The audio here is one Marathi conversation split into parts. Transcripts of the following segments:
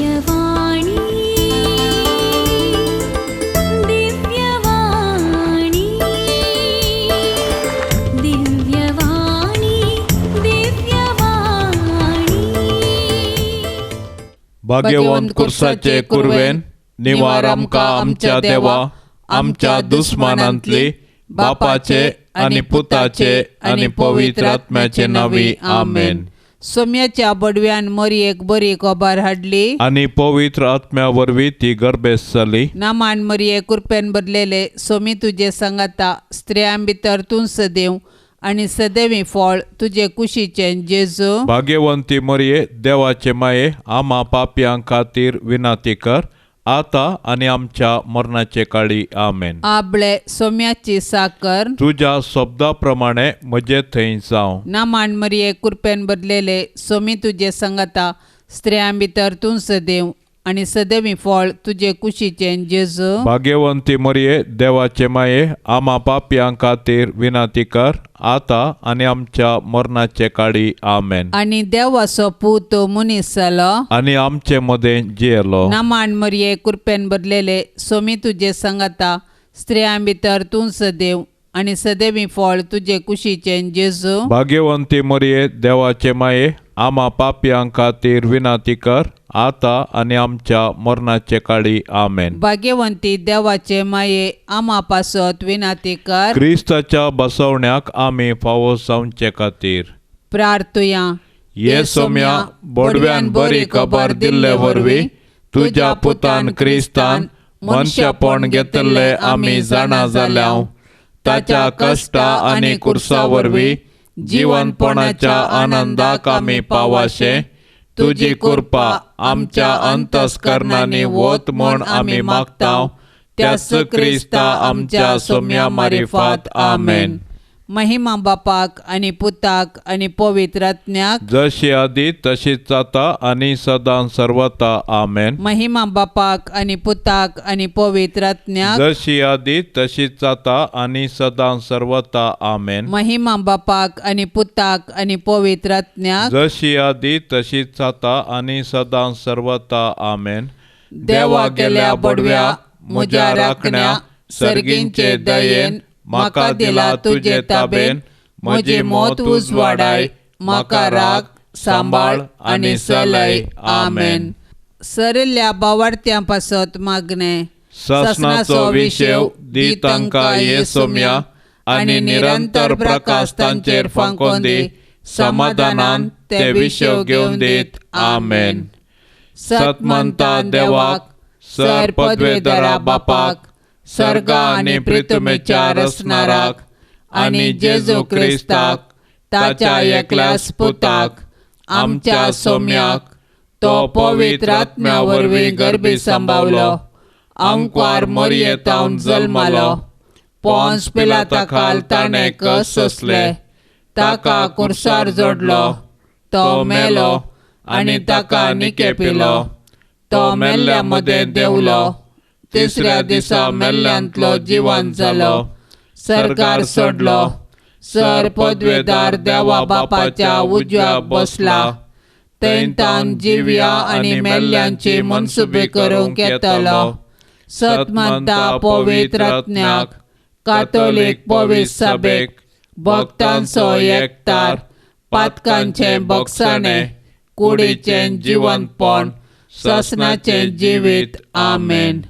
दिव्यवाणी दिव्यवाणी दिव्यवाणी दिव्यवाणी भाग्यवंत कुर्साचे कुरवेन निवार आमकां आमच्या देवा आमच्या दुस्मानांतली बापाचे आणि पुताचे आणि पवित्र आत्म्याचे नावी आमेन. सोम्याच्या बडव्यान मरियेक बरी खबर हाडली आणि पवित्र आत्म्या वरवीं ती गर्भेस जाली. नामान मरिये कृपेन बदलेले सोमी तुझे सांगाता स्त्रियां भितर तूं सदैव आणि सदैवी फळ तुझे कुशीचे जेजू. भाग्यवंती मरिये देवाचे माये आम्हा पापयांक खातीर विनाती कर आता आणि आमच्या मरणाचे काळी आमेन. आबळे सोम्याची साकर तुझ्या शब्दाप्रमाणे म्हजे थंय जावं. नामान मरिये कृपेन बदलेले सोमी तुझे सांगाता स्त्रियां भितर तूं सदैव आणि सदैवी फळ तुझे कुशीचे जेजू. भाग्यवंती मरिये देवाचे माये आम्हा पापयांक खातीर विनाती कर आता आणि आमच्या मरणाचे काळी आमेन. आणि देवाचो पूत मुनीस जालो आणि आमचे मदें जियेलो. नामान मरिये कृपेन बदलेले सोमी तुझे सांगाता स्त्रियां भितर तूं सदैव आणि सदैवी फळ तुझे कुशीचे जेजू. भाग्यवंती मरिये देवाचे माये आम्हा पापयांक खातीर विनाती कर आता आणि आमच्या मरणाचे काळी आमेन. भाग्यवंती देवाचे माये आम्हा पासत विनाती कर. क्रिस्ताच्या बसवण्याक आमी फावो जावचे खातीर प्रार्थुया. ये सोम्या बडव्यान बरी खबर दिल्ले वरवीं तुझ्या पुतान क्रिस्तान मनशापण घेतले आमी जाणा जाल्याव ताच्या कश्टा आणि कुर्सा वरवीं जीवनपणाच्या आनंदाक आमी पावाशे तुजी कृपा आमच्या अंतस्करणांनी वत म्हूण आमी मागताव त्याच क्रिस्ता आमच्या सोम्या मारिफात आमेन. महिमा बापाक आणि पुताक आणि पवित्र आत्म्याक जशी आदी तशीच जाता आणि सदां सर्वता आमेन. महिमा बापाक आणि पुताक आणि पवित्र आत्म्याक जशी आदी तशीच जाता आणि सदां सर्वता आमेन. महिमा बापाक आणि पुताक आणि पवित्र आत्म्याक जशी आदी तशीच जाता आणि सदां सर्वता आमेन. देवा गेल्या बडव्या म्हज्या राखण्या सर्गींचे दयेन म्हाका दिला तुजे ताबेन म्हजी मोत उजवाडाय म्हाका राख सांबाळ आणि चलय आमेन. सरिल्ल्या बावार्थ्यां पासत मागणे ससनाचो विशेव दी तांकां ये सोम्या आणि निरंतर प्रकाश तांचेर फांकोन दी समाधानान ते विशेव घेवन दीत आमेन. सतमंता देवाक सर पदवेदरा बापाक सर्गा आणि पृथ्वीच्या रचणाराक आणि जेजू क्रिस्ताक ताच्या एकल्याच पुताक आमच्या सोम्याक तो पवित्र आत्म्या वरवीं गर्भी सांबावलो अंकवार मरियेतावन जल्मालो पोंस पिलाता खाल ताणें कस सोंसले ताका कुर्सार जोडलो तो मेलो आणि ताका निकेपिलो तो मेल्ल्या मदें देवलो तिसऱ्या दिसा मेल्ल्यांतलो जिवंत जालो सरकार सोडलो सर पदवेदार देवा बापाच्या उजव्या बसला थंय तावन जिव्या आणि मेल्ल्यांची मनसुबी करूंक येतलो. सतमंता पवित्र आत्म्याक कातोलीक पवित्र सभेक भक्तांचो एकतार पातकांचे बगसाणे कुडीचें जिवंतपण ससनाचें जिवीत आमेन.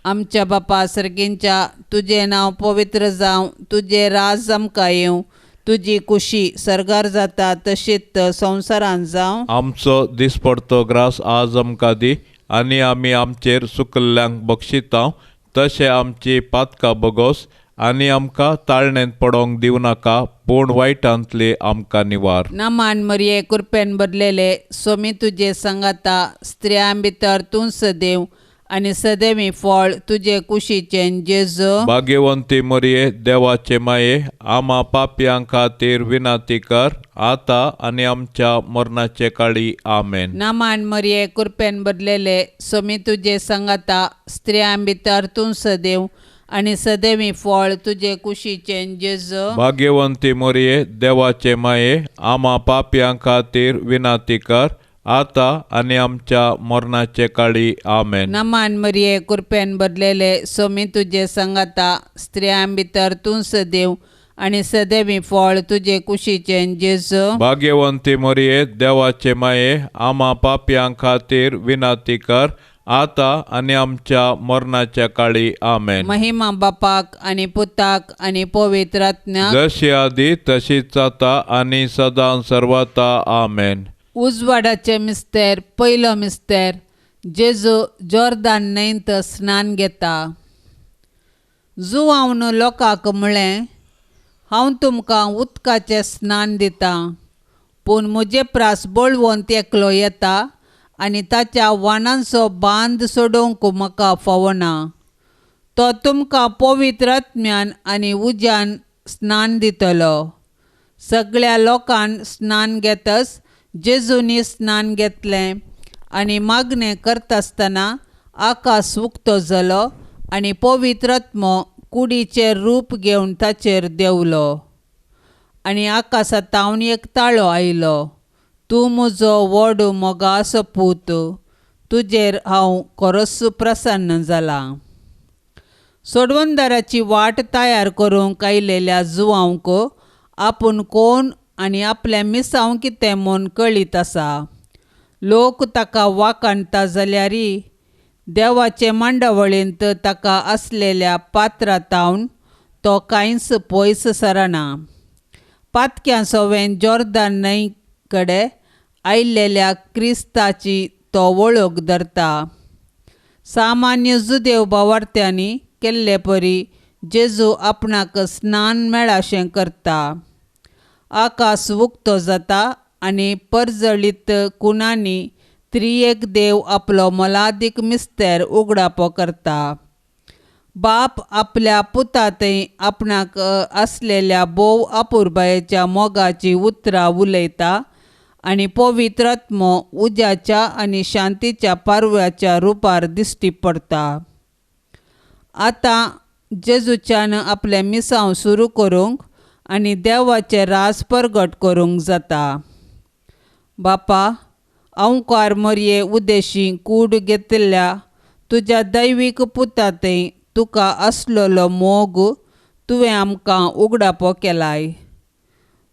आमच्या बापा सर्गींच्या तुझे नाव पवित्र जावं तुझे राज आमकां येवं तुजी कुशी सरगार जाता तशीच संवसारांत जावं. आमचो दिसपडतो ग्रास आज आमकां दी आणि आमी आमचेर सुकल्ल्यांक बक्षितांव तशें आमची पातकां बगोस आणि आमकां ताळणेंत पडोंक दिवं नाका पूण वायटांतली आमकां निवार. नामान मरिये कृपेन बदलेले सोमी तुझे सांगाता स्त्रियां भितर तूं सदैव आणि सदैवी फळ तुझे कुशीचे जेजू. भाग्यवंती मरिये देवाचे माये आम्हा पापयांक खातीर विनाती कर आता आणि आमच्या मरणाचे काळी आमेन. नामान मरिये कृपेन बदलेले सोमी तुझे सांगाता स्त्रियां भितर तूं सदैव आणि सदैवी फळ तुझे कुशीचे जेजू. भाग्यवंती मरिये देवाचे माये आम्हा पापयांक खातीर विनाती कर आता आणि आमच्या मरणाचे काळी आमेन. नमान मरिये कृपेन भरलेले सोमी तुझे संगता स्त्रियां भितर तूं सदैव आणि सदैवी फळ तुझे कुशीचे जेजू. भाग्यवंती मरिये देवाचे माये आम्हा पाप्यां खातीर विनंती कर आता आणि आमच्या मरणाच्या काळी आमेन. महिमा बापाक आणि पुताक आणि पवित्र आत्म्याक जशी आधी तशीच आता आणि सदां सर्वता आमेन. उजवाडाचे मिस्तेर पयलो मिस्तेर जेजू जॉर्दान न्हंयत स्नान घेता. जुवावन लोकांक म्हळें, हांव तुमकां उदकाचें स्नान दितां, पूण म्हजे प्रास बळवंत एकलो येता आनी ताच्या वाणांचो बांद सोडोवंक म्हाका फावना. तो तुमकां पवित्र आत्म्यान आनी उज्यान स्नान दितलो. सगळ्या लोकांन स्नान घेतच जेजूनी स्नान घेतलें आनी मागणें करतासतना आकाश उक्तो जालो आनी पवित्र आत्मो कुडीचें रूप घेवन ताचेर देवलो. आनी आकाशांतावन एक ताळो आयलो. तूं म्हजो व्हड मोगाचो पूत, तुजेर हांव खरोच प्रसन्न जालां. सोडवंदाराची वाट तयार करूंक आयिल्ल्या जुवांक आपूण कोण आनी आपलें मिसांव कितें म्हूण कळीत आसा. लोक ताका वाखाणटा जाल्यारय देवाचे मांडावळींत ताका आसलेल्या पात्रातावन तो कांयच पयस सरना. पातक्यां सवें जॉर्दान न्हंय कडेन आयिल्ल्या क्रिस्ताची तो वळख धरता. सामान्य जुदेव भावार्थ्यांनी केल्ले परी जेजू आपणाक स्नान मेळाशें करता. आकाश उक्तो जाता आनी परजळीत कुणांनी त्रिएक देव आपलो मोलादीक मिस्तेर उगडापो करता. बाप आपल्या पुतांतय आपणाक आसलेल्या बोव आपुरबायेच्या मोगाची उतरां उलयता आनी पवित्र आत्मो उज्याच्या आनी शांतीच्या पारव्याच्या रुपार दिश्टी पडटा. आतां जेजूच्यान आपलें मिसांव सुरू करूंक आनी देवाचें राज परगट करूंक जाता. बापा, ओंकार मरये उदेशी कूड घेतिल्ल्या तुज्या दैवीक पुतांतय तुका आसलेलो मोग तुवें आमकां उगडापो केलाय.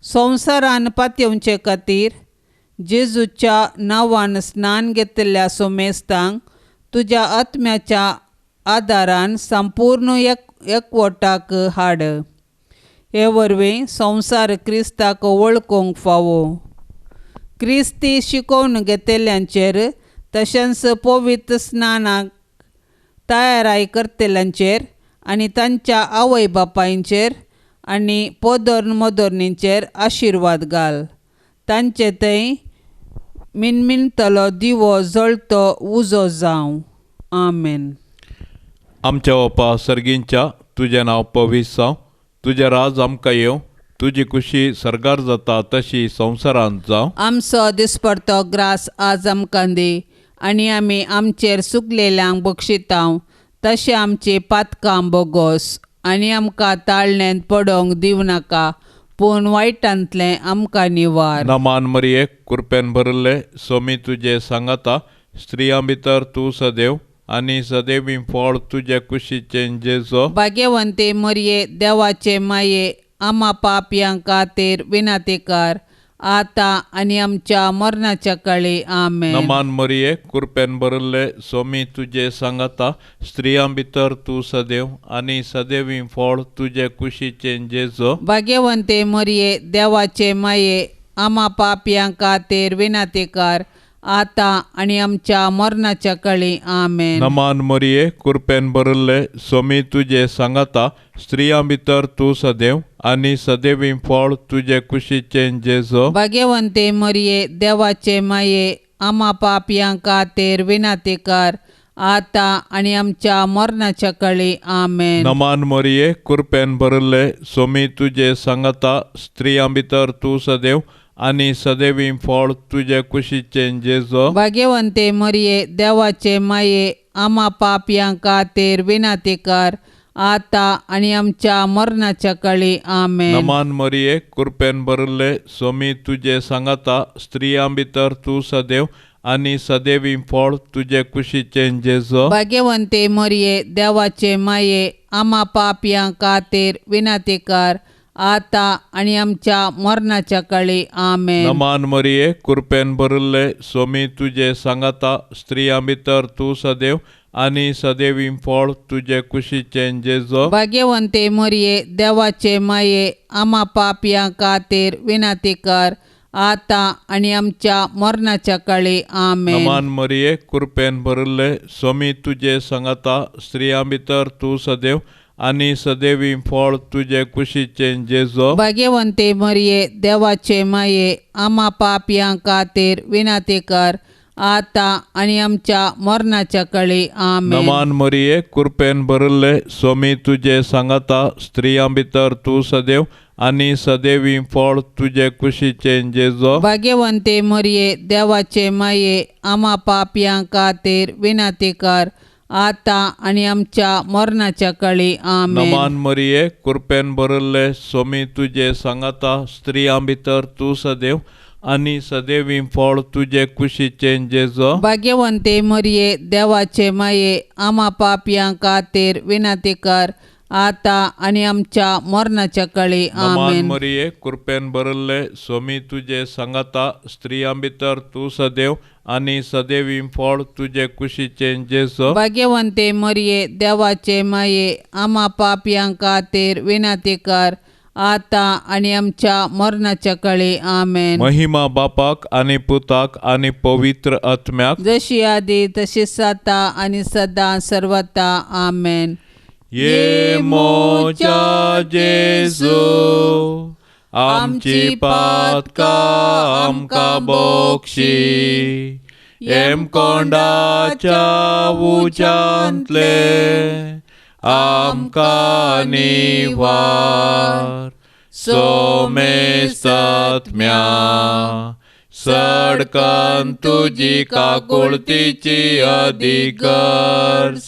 संवसारान पातयेवचे खातीर जेजूच्या नांवान स्नान घेतिल्ल्या सोमेस्तांक तुज्या आत्म्याच्या आदारान संपूर्ण एकवटाक हाड. हे वरवीं संवसार क्रिस्ताक वळखूंक फावो. क्रिस्ती शिकोवन घेतिल्ल्यांचेर तशेंच पवित्र स्नानाक तयाराय करतल्यांचेर आनी तांच्या आवय बापायंचेर आनी पोदोर मोदोरणींचेर आशिर्वाद घाल. तांचे थंय मिनमिनतलो दिवो जळतो उजो जावं. आमेन. आमच्या बापा सर्गींच्या तुजें नांव पवित्र जावं. तुजें राज आमकां येवं. तुजी खुशी सरगार जाता तशी संवसारांत जावं. आमचो दिसपडतो ग्रास आज आमकां दी आनी आमी आमचेर चुकलेल्यांक बक्षितांव तशें आमची पातकां बोगोस आनी आमकां ताळणेंत पडोवंक दिवं नाका, पूण वायटांतलें आमकां निवार. नमान मरिये कृपेन भरले सोमी तुजे सांगाता स्त्रियां भितर तूं सदैव आनी सदैवी फळ तुजे कुशीचें जेजो. भाग्यवंते मरये देवाचे माये आम्हा पापयां खातीर विनंती कर आता आनी आमच्या मरणाच्या काळी आमेन. नमान मरिये कृपेन भरले सोमी तुजे सांगाता स्त्रियां भितर तूं सदैव आनी सदैवी फळ तुजे कुशीचें जेजो. भाग्यवंते मरये देवाचे माये आम्हा पापयां खातीर विनंती कर आता आनी आमच्या मरणाच्या काळी आमेन. नमान मरिये कृपेन भरले सोमी तुजे सांगाता स्त्रियां भितर तूं सदैव आनी सदैवी फळ तुजे कुशीचें जेजो. भाग्यवंते मरये देवाचे माये आम्हा पापयां खातीर विनंती कर आता आनी आमच्या मरणाच्या काळी आमेन. नमान मरिये कृपेन भरले सोमी तुजे सांगाता स्त्रियां भितर तूं सदैव आनी सदैवी फळ तुजे कुशीचें जेजो. भाग्यवंते मरये देवाचे माये आम्हा पापयां खातीर विनंती कर आता आणि आमच्या मरणाच्या काळी आमेन. नमान मरिये कृपेन भरले स्वामी तुझे सांगाता स्त्रियां भितर तू सदैव आणि सदैवी फळ तुझे कुशीचे जेजो. भाग्यवंते मरिये देवाचे माये आम्हा पापयां खातीर विनंती कर आता आणि आमच्या मरणाच्या काळी आमेन. नमान मरिये कृपेन भरले स्वामी तुझे सांगाता स्त्रियां भितर तू सदैव आणि सदैवी फळ तुझे कुशीचे जेजो. भाग्यवंते मरिये देवाचे माये आम्हा पापयां खातीर विनंती कर आता आणि आमच्या मरणाच्या काळी आमेन. नमान मरिये कृपेन भरले स्वामी तुझे सांगाता स्त्रियां भितर तू सदैव आणि सदैवी फळ तुझे कुशीचे जेजो. भाग्यवंते मरिये देवाचे माये आम्हा पापयां खातीर विनंती कर आता आणि आमच्या मरणाच्या काळी आमेन. नमान मरिये कृपेन भरले स्वामी तुझे सांगाता स्त्रियां भितर तू सदैव आणि सदैवी फळ तुझे कुशीचे जेजो. भाग्यवंते मरिये देवाचे माये आम्हा पापयां खातीर विनंती कर आता आणि आमच्या मरणाच्या काळी आमेन. नमान मरिये कृपेन भरले स्वामी तुझे सांगाता स्त्रियां भितर तू सदैव आणि सदैवी फळ तुझे कुशीचे जेजो. भाग्यवंते मरिये देवाचे माये आम्हा पापयां खातीर विनंती कर आता आणि आमच्या मरणाच्या काळी नमान आमेन. मरिये कृपेन भरले स्वामी तुझे सांगाता स्त्रियां भितर तू सदैव आणि सदैवी फळ तुझे कुशीचे जेजो. भाग्यवंते मरिये देवाचे माये आम्हा पापयां खातीर विनंती कर आता आणि आमच्या मरणाच्या काळी आमेन. महिमा बापाक आणि पुताक आणि पवित्र आत्म्याक जशी आधी तशीच आता आणि सदा सर्वता आमेन. ये मोच्या जेजू आमची पातका आमकां बोक्षी एम कोंडाच्या उजांतले आमकां निवार सोमेस्तात्म्या सडकन तुजी काकुळतीची अधिगर्ज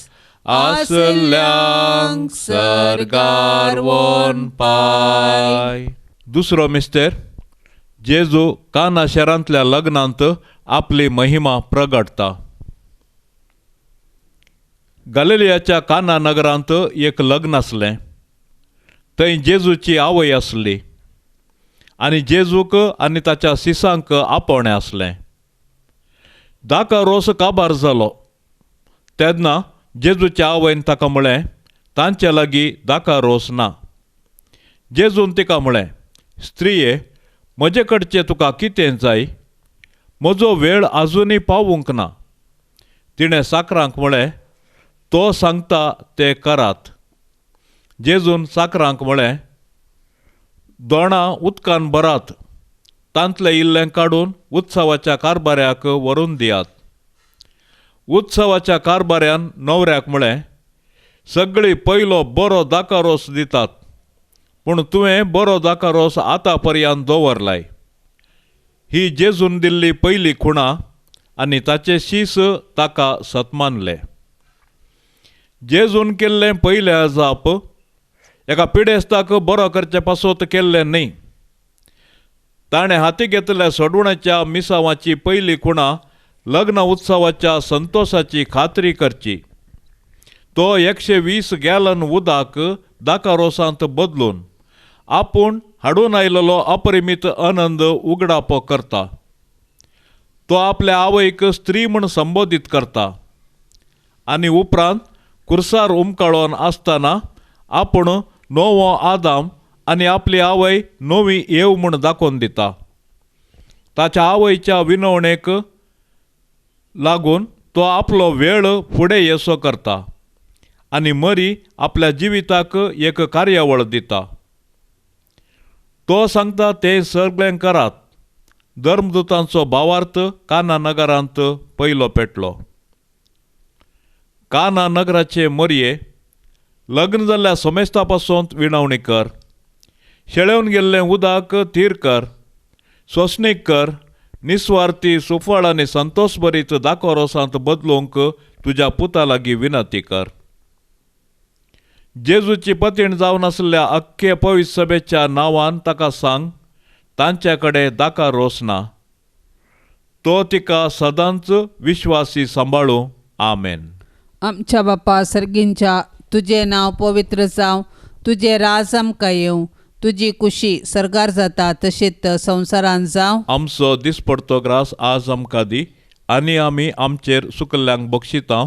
आसल्यांक सरगार वोन पाय. दुसरो मिस्तेर जेजू काना शारांतल्या लग्नांत आपली महिमा प्रगटता. गलिलियाच्या काना नगरांत एक लग्न आसलें. थंय जेजूची आवय आसली आनी जेजूक आनी ताच्या सिसांक आपोवणें आसलें. दाका रोस काबार जालो तेन्ना जेजूच्या आवयन ताका म्हळें तांचे लागीं दाका रोस ना. जेजून तिका म्हळें स्त्रिये म्हजे कडचें तुका कितें जाय? म्हजो वेळ आजुनूय पावूंक ना. तिणें साकरांक म्हळें तो सांगता तें करात. जेजून साकरांक म्हळें दोणां उदकान भरात तांतलें इल्लें काडून उत्सवाच्या कारबाऱ्याक व्हरून दियात. उत्सवाच्या कारबाऱ्यान न्हवऱ्याक म्हळें सगळीं पयलो बरो दाका रोस दितात पूण तुवें बरो दाका रोस आतां पर्यंत दवरलाय. ही जेजून दिल्ली पयली खुणा आनी ताचे शीस ताका सतमानले. जेजून केल्लें पयलें अजाप एका पिडेस्ताक बरो करचे पासत केल्लें न्ही. ताणें हाती घेतल्या सोडवण्याच्या मिसावाची पयली खुणा लग्न उत्सवाच्या संतोशाची खात्री करची. तो 120 गॅलन उदक दाका रोसांत बदलून आपूण हाडून आयिल्लो अपरिमीत आनंद उगडाप करता. तो आपल्या आवयक स्त्री म्हूण संबोधीत करता आनी उपरांत कुर्सार उमकाळोन आसतना आपूण नवो आदाम आनी आपली आवय नवी येव म्हूण दाखोवन दिता. ताच्या आवयच्या विनवणेक लागून तो आपलो वेळ फुडें येसो करता आनी मरी आपल्या जिविताक एक कार्यावळ दिता. तो सांगता तें सगळें करात. धर्मदूतांचो भावार्थ काना नगरांत पयलो पेटलो. काना नगराचे मरये लग्न जाल्ल्या सोमेस्ता पासून विणवणी कर. शेळेवन गेल्लें उदक थीर कर. सोंसणीक कर. निस्वार्थी सुफळ आनी संतोश भरीत दाको रोसांत बदलूंक तुज्या पुता लागीं विनंती कर. जेजूची पतीण जावन आसल्या अख्खे पवित्र सभेच्या नांवान ताका सांग, तांचे कडेन दाका रोस ना. तो तिका सदांच विश्वासी सांबाळूं. आमेन. आमच्या बापा सर्गींच्या, तुझे नांव पवित्र जावं, तुझे राज आमकां येवं, तुजी कुशी सरगार जाता तशीच संवसारांत जावं. आमचो दिसपडतो ग्रास आज आमकां दी, आनी आमी आमचेर सुकल्ल्यांक बक्षिता,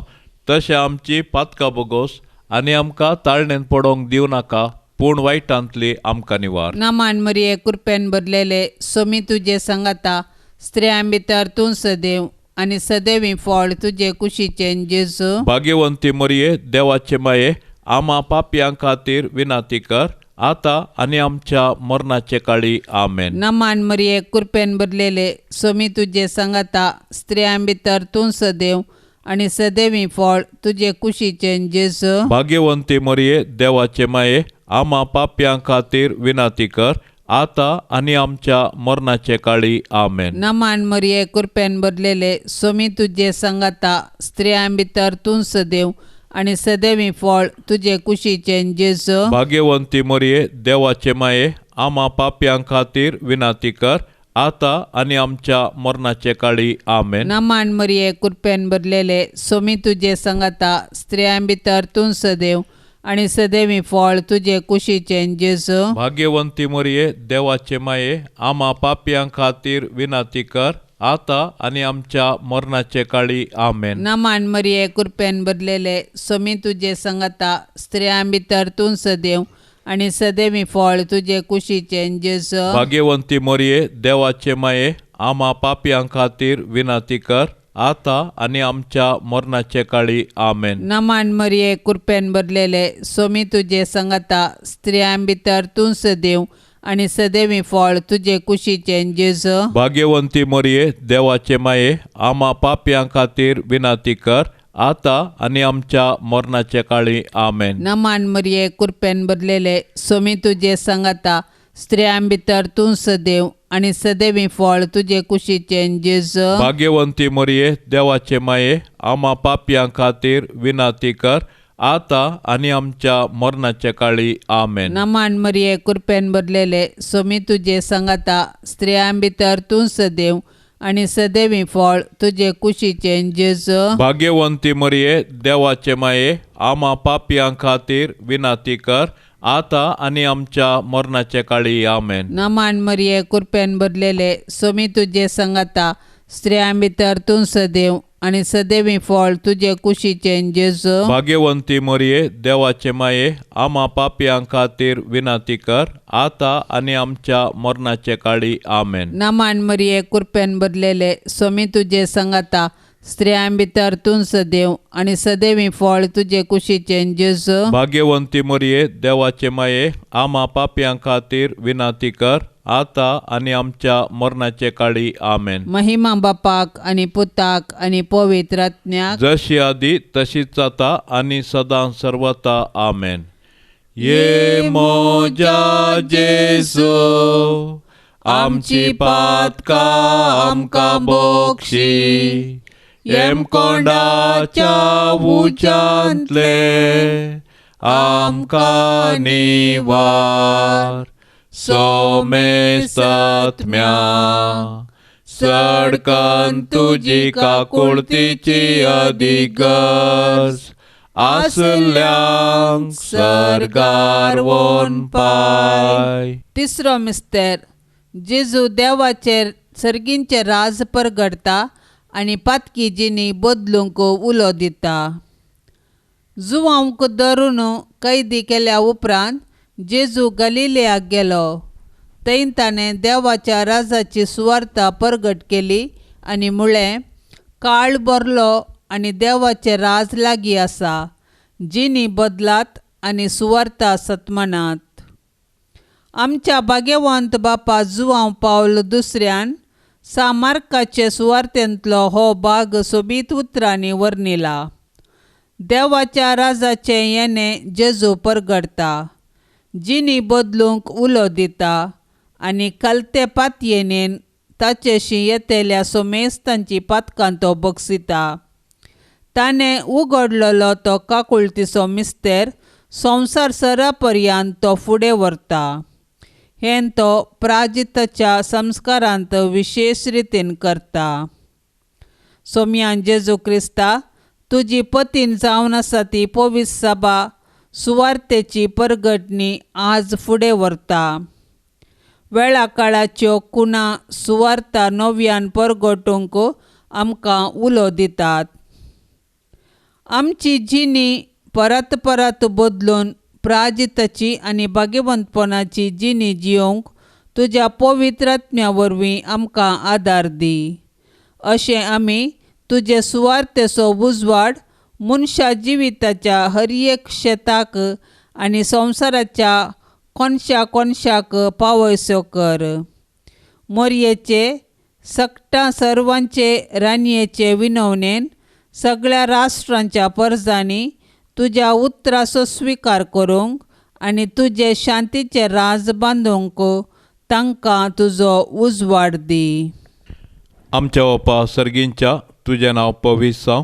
तशें आमची पातकां बोगोस आनी आमकां ताळणेन पडोवंक दिवं नाका, पूण वायटांतली आमकां निवार. नामान मरिये कृपेन भरलेले, सोमी तुजे सांगाता, स्त्रियां भितर तूं सदैव आनी सदैवी फळ तुजे कुशीचें जेजू. भाग्यवंती मरिये, देवाचे माये, आम्हा पापयां खातीर विनाती कर, आता आनी आमच्या मरणाचे काळी. आमेन. नामान मरिये कृपेन भरलेले, सोमी तुजे सांगाता, स्त्रियां भितर तूं सदैव आनी सदैवी फळ तुजे कुशीचें जेजू. भाग्यवंती मरिये, देवाचे माये, आम्हा पापयां खातीर विनाती कर, आता आनी आमच्या मरणाचे काळी. आमेन. नामान मरिये कृपेन भरलेले, सोमी तुजे सांगाता, स्त्रियां भितर तूं सदैव आनी सदैवी फळ तुजे कुशीचें जेजू. भाग्यवंती मरिये, देवाचे माये, आम्हा पापयां खातीर विनाती कर, आता आनी आमच्या मरणाचे काळी. आमेन. नामान मरिये कृपेन भरलेले, सोमी तुजे सांगाता, स्त्रियां भितर तूं सदैव आनी सदैवी फळ तुजे कुशीचें जेजू. भाग्यवंती मरिये, देवाचे माये, आम्हा पापयां खातीर विनाती कर, आता आनी आमच्या मरणाचे काळी. आमेन. नामान मरिये कृपेन भरलेले, सोमी तुजे सांगाता, स्त्रियां भितर तूं सदैव आनी सदैवी फळ तुजे कुशीचें जेजू. भाग्यवंती मरिये, देवाचे माये, आम्हा पापयां खातीर विनाती कर, आता आनी आमच्या मरणाचे काळी. आमेन. नामान मरिये कृपेन भरलेले, सोमी तुजे सांगाता, स्त्रियां भितर तूं सदैव आनी सदैवी फळ तुजे कुशीचें जेजू. भाग्यवंती मरिये, देवाचे माये, आम्हा पापयां खातीर विनाती कर, आता आनी आमच्या मरणाचे काळी. आमेन. नामान मरिये कृपेन भरलेले, सोमी तुजे सांगाता, स्त्रियां भितर तूं सदैव आनी सदैवी फळ तुजे कुशीचें जेजू. भाग्यवंती मरिये, देवाचे माये, आम्हा पापयां खातीर विनाती कर, आता आनी आमच्या मरणाचे काळी. आमेन. नामान मरिये कृपेन भरलेले, सोमी तुजे सांगाता, स्त्रियां भितर तूं सदैव आनी सदैवी फळ तुजे कुशीचें जेजू. भाग्यवंती मरिये, देवाचे माये, आम्हा पापयां खातीर विनाती कर, आता आनी आमच्या मरणाचे काळी. आमेन. नामान मरिये कृपेन भरलेले, सोमी तुजे सांगाता, स्त्रियां भितर तूं सदैव आनी सदैवी फळ तुजे कुशीचें जेजू. भाग्यवंती मरिये, देवाचे माये, आम्हा पापयां खातीर विनाती कर, आता आनी आमच्या मरणाचे काळी. आमेन. नामान मरिये कृपेन भरलेले, सोमी तुजे सांगाता, स्त्रियां भितर तूं सदैव आनी सदैवी फळ तुजे कुशीचें जेजू. भाग्यवंती मरिये, देवाचे माये, आम्हा पापयां खातीर विनाती कर, आता आनी आमच्या मरणाचे काळी. आमेन. महिमा बापाक आनी पुताक आनी पवित्र आत्म्याक, जशी आदी तशीच आता आनी सदां सर्वता. आमेन. ये मोजा जेजू, आमची पातकां आमकां बोक्षी, येम कोंडाच्या उंचांतले आमकां निवार, सोमेस्त आत्म्या सडकन तुजी काकुळतीची अधिगस, आसल्यांक सरगार वोन पाय. तिसरो मिस्तेर, जेजू देवाचेर सर्गींचे राज परगडता आनी पातकी जिणी बदलूंक उलो दिता. जुवांक धरून कैदी केल्या उपरांत जेजू गलिलेयाक गेलो. थंय ताणें देवाच्या राजाची सुवार्ता परगट केली आनी म्हळें, काळ बरलो आनी देवाचें राज लागीं आसा, जिणी बदलात आनी सुवार्ता सतमनात. आमच्या भाग्यवंत बापा जुवांव पावल दुसऱ्यान सामार्काचे सुवार्तेंतलो हो भाग सोबीत उतरांनी वर्णिला. देवाच्या राजाचें येणें जेजू परगडता, जिणी बदलूंक उलो दिता आनी कालते पातयेनेन ताचेशी येतेल्या सोमेस्तांची पातकां तो बक्षिता. ताणें उगडलेलो तो काकुळतीचो मिस्तेर संवसार सरापर्यंत तो फुडें व्हरता. हें तो प्राजिताच्या संस्कारांत विशेष रितीन करता. सोम्यान जेजू क्रिस्ता, तुजी पतीन जावन आसा ती पवित्र सभा सुवार्तेची परगटणी आज फुडें व्हरता. वेळा काळाच्यो कुणा सुवार्ता नव्यान परगटूंक आमकां उलो दितात. आमची जिणी परत परत बदलून प्राजिताची आनी भाग्यवंतपणाची जिणी जियोंक तुज्या पवित्र आत्म्या वरवीं आमकां आदार दी. अशें आमी तुजे सुवार्तेचो उजवाड मनशा जिविताच्या हर एक शेताक आनी संवसाराच्या कोनशा कोनशाक पावयसो कर. मोरयेचे सक्टा सर्वांचे रानयेचे विनवणेन सगळ्या राष्ट्रांच्या परजांनी तुज्या उतराचो स्विकार करूंक आनी तुजे शांतीचे राज बांदूंक तांकां तुजो उजवाड दी. आमच्या ओपा सर्गींच्या तुजें नांव पवित्र जावं.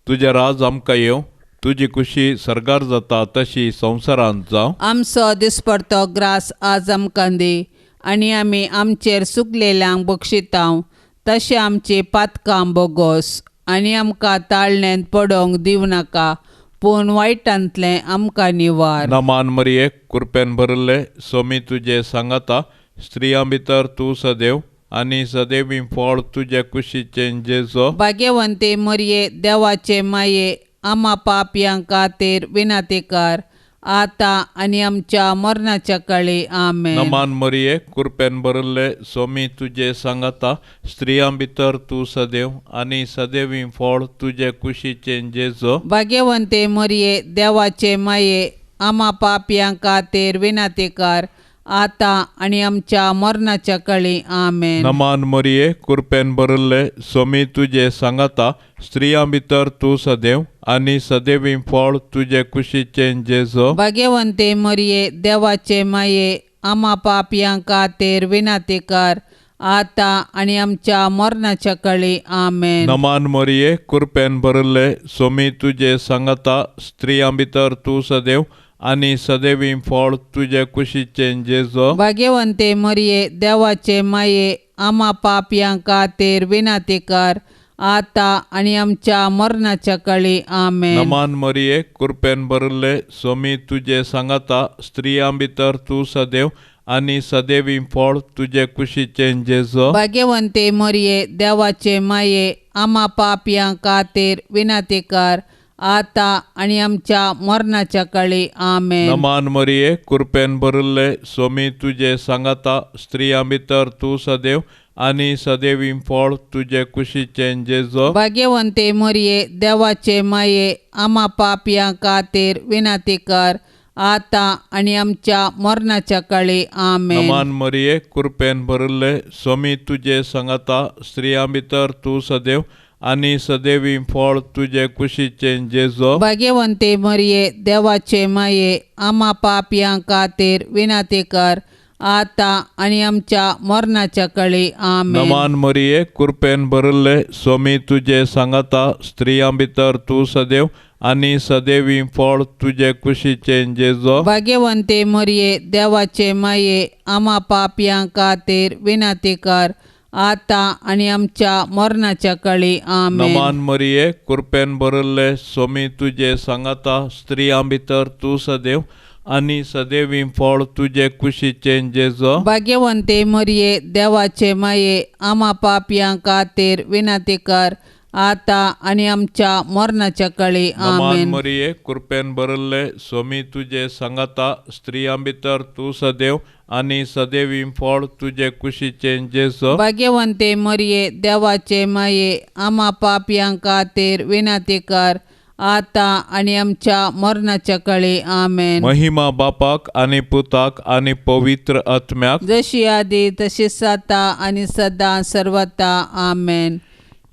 तुजें राज आमकां येवं. तुजी खुशी सरगार जाता तशी संवसारांत जावं. आमचो दिसपडतो ग्रास आज आमकां दी आनी आमी आमचेर चुकलेल्यांक बक्षितांव तशें आमची पातकां बोगोस. आनी आमकां ताळणेंत पडोवंक दिवं नाका, पूण वायटांतलें आमकां निवार. नमान मरिये, कृपेन भरिल्ले, सोमी तुजे सांगाता, स्त्रियां भितर तूं सदैव आनी सदैवी फळ तुजे कुशीचें जेजो. भाग्यवंते मरये, देवाचे माये, आमा पापयां खातीर विनातेकार, आतां आनी आमच्या मरणाच्या काळी आमेन. नमान मरिये, कृपेन भरिल्ले, सोमी तुजे सांगाता, स्त्रियां भितर तूं सदैव आनी सदैवी फळ तुजे कुशीचें जेजो. भाग्यवंते मरये, देवाचे माये, आमा पापयां खातीर विनातेकार, आतां आनी आमच्या मरणाच्या काळी आमेन. नमान मरिये, कृपेन भरिल्ले, सोमी तुजे सांगाता, स्त्रियां भितर तूं सदैव आनी सदैवी फळ तुजे कुशीचें जेजो. भाग्यवंते मरये, देवाचे माये, आमा पापयां खातीर विनातेकार, आतां आनी आमच्या मरणाच्या काळी आमेन. नमान मरिये, कृपेन भरिल्ले, सोमी तुजे सांगाता, स्त्रियां भितर तूं सदैव आनी सदैवी फळ तुजे कुशीचें जेजो. भाग्यवंते मरये, देवाचे माये, आमा पापयां खातीर विनातेकार, आतां आनी आमच्या मरणाच्या काळी आमेन. नमान मरिये, कृपेन भरिल्ले, सोमी तुजे सांगाता, स्त्रियां भितर तूं सदैव आनी सदैवी फळ तुजे कुशीचें जेजो. भाग्यवंते मरये, देवाचे माये, आमा पापयां खातीर विनातेकार, आतां आनी आमच्या मरणाच्या काळी आमेन. नमान मरिये, कृपेन भरिल्ले, सोमी तुजे सांगाता, स्त्रियां भितर तूं सदैव आनी सदैवी फळ तुजे कुशीचें जेजो. भाग्यवंते मरये, देवाचे माये, आमा पापयां खातीर विनातेकार, आतां आनी आमच्या मरणाच्या काळी आमेन. नमान मरिये, कृपेन भरिल्ले, सोमी तुजे सांगाता, स्त्रियां भितर तूं सदैव आनी सदैवी फळ तुजे कुशीचें जेजो. भाग्यवंते मरये, देवाचे माये, आमा पापयां खातीर विनातेकार, आतां आनी आमच्या मरणाच्या काळी आमेन. नमान मरिये, कृपेन भरिल्ले, सोमी तुजे सांगाता, स्त्रियां भितर तूं सदैव आनी सदैवी फळ तुजे कुशीचें जेजो. भाग्यवंते मरये, देवाचे माये, आमा पापयां खातीर विनातेकार, आतां आनी आमच्या मरणाच्या काळी आमेन. नमान मरिये, कृपेन भरिल्ले, सोमी तुजे सांगाता, स्त्रियां भितर तूं सदैव आनी सदैवी फळ तुजे कुशीचें जेजो. भाग्यवंते मरये, देवाचे माये, आमा पापयां खातीर विनातेकार, आतां आनी आमच्या मरणाच्या काळी नमान आमेन. मरिये, कृपेन भरिल्ले, सोमी तुजे सांगाता, स्त्रियां भितर तूं सदैव आनी सदैवी फळ तुजे कुशीचें जेजो. भाग्यवंते मरये, देवाचे माये, आमा पापयां खातीर विनातेकार, आतां आनी आमच्या मरणाच्या काळी आमेन. महिमा बापाक आनी पुताक आनी पवित्र आत्म्याक, जशी आदी तशीच आता आनी सदां सर्वता आमेन.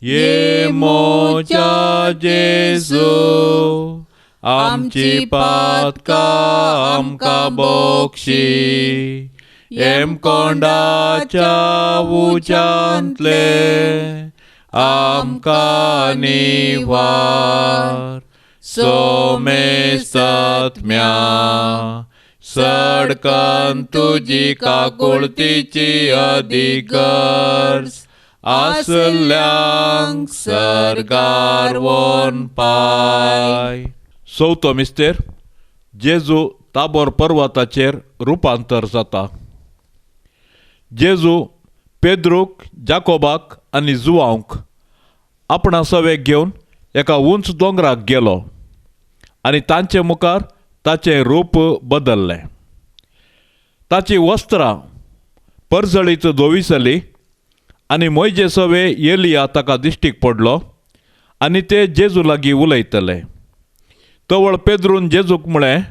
ये मोच्या जेजू, आमची पातकां आमकां बोक्षी, एम कोंडाच्या उज्यांतले आमकां निवार. सोमेस्तत्म्या सडकन तुजी काकुळतीची अधिगर्स आसल्यांक सरगार वोन पाय. चवथो मिस्तेर जेजू ताबोर पर्वताचेर रुपांतर जाता. जेजू पेद्रूक, जाकोबाक आनी जुवांक आपणा सवेक घेवन एका उंच दोंगराक गेलो आनी तांचे मुखार ताचें रूप बदल्लें. ताची वस्त्रां परजळीत धोविसली आनी मोयजे सवे एलिया ताका दिश्टीक पडलो आनी ते जेजू लागीं उलयतले. तवळ पेद्रून जेजूक म्हळें,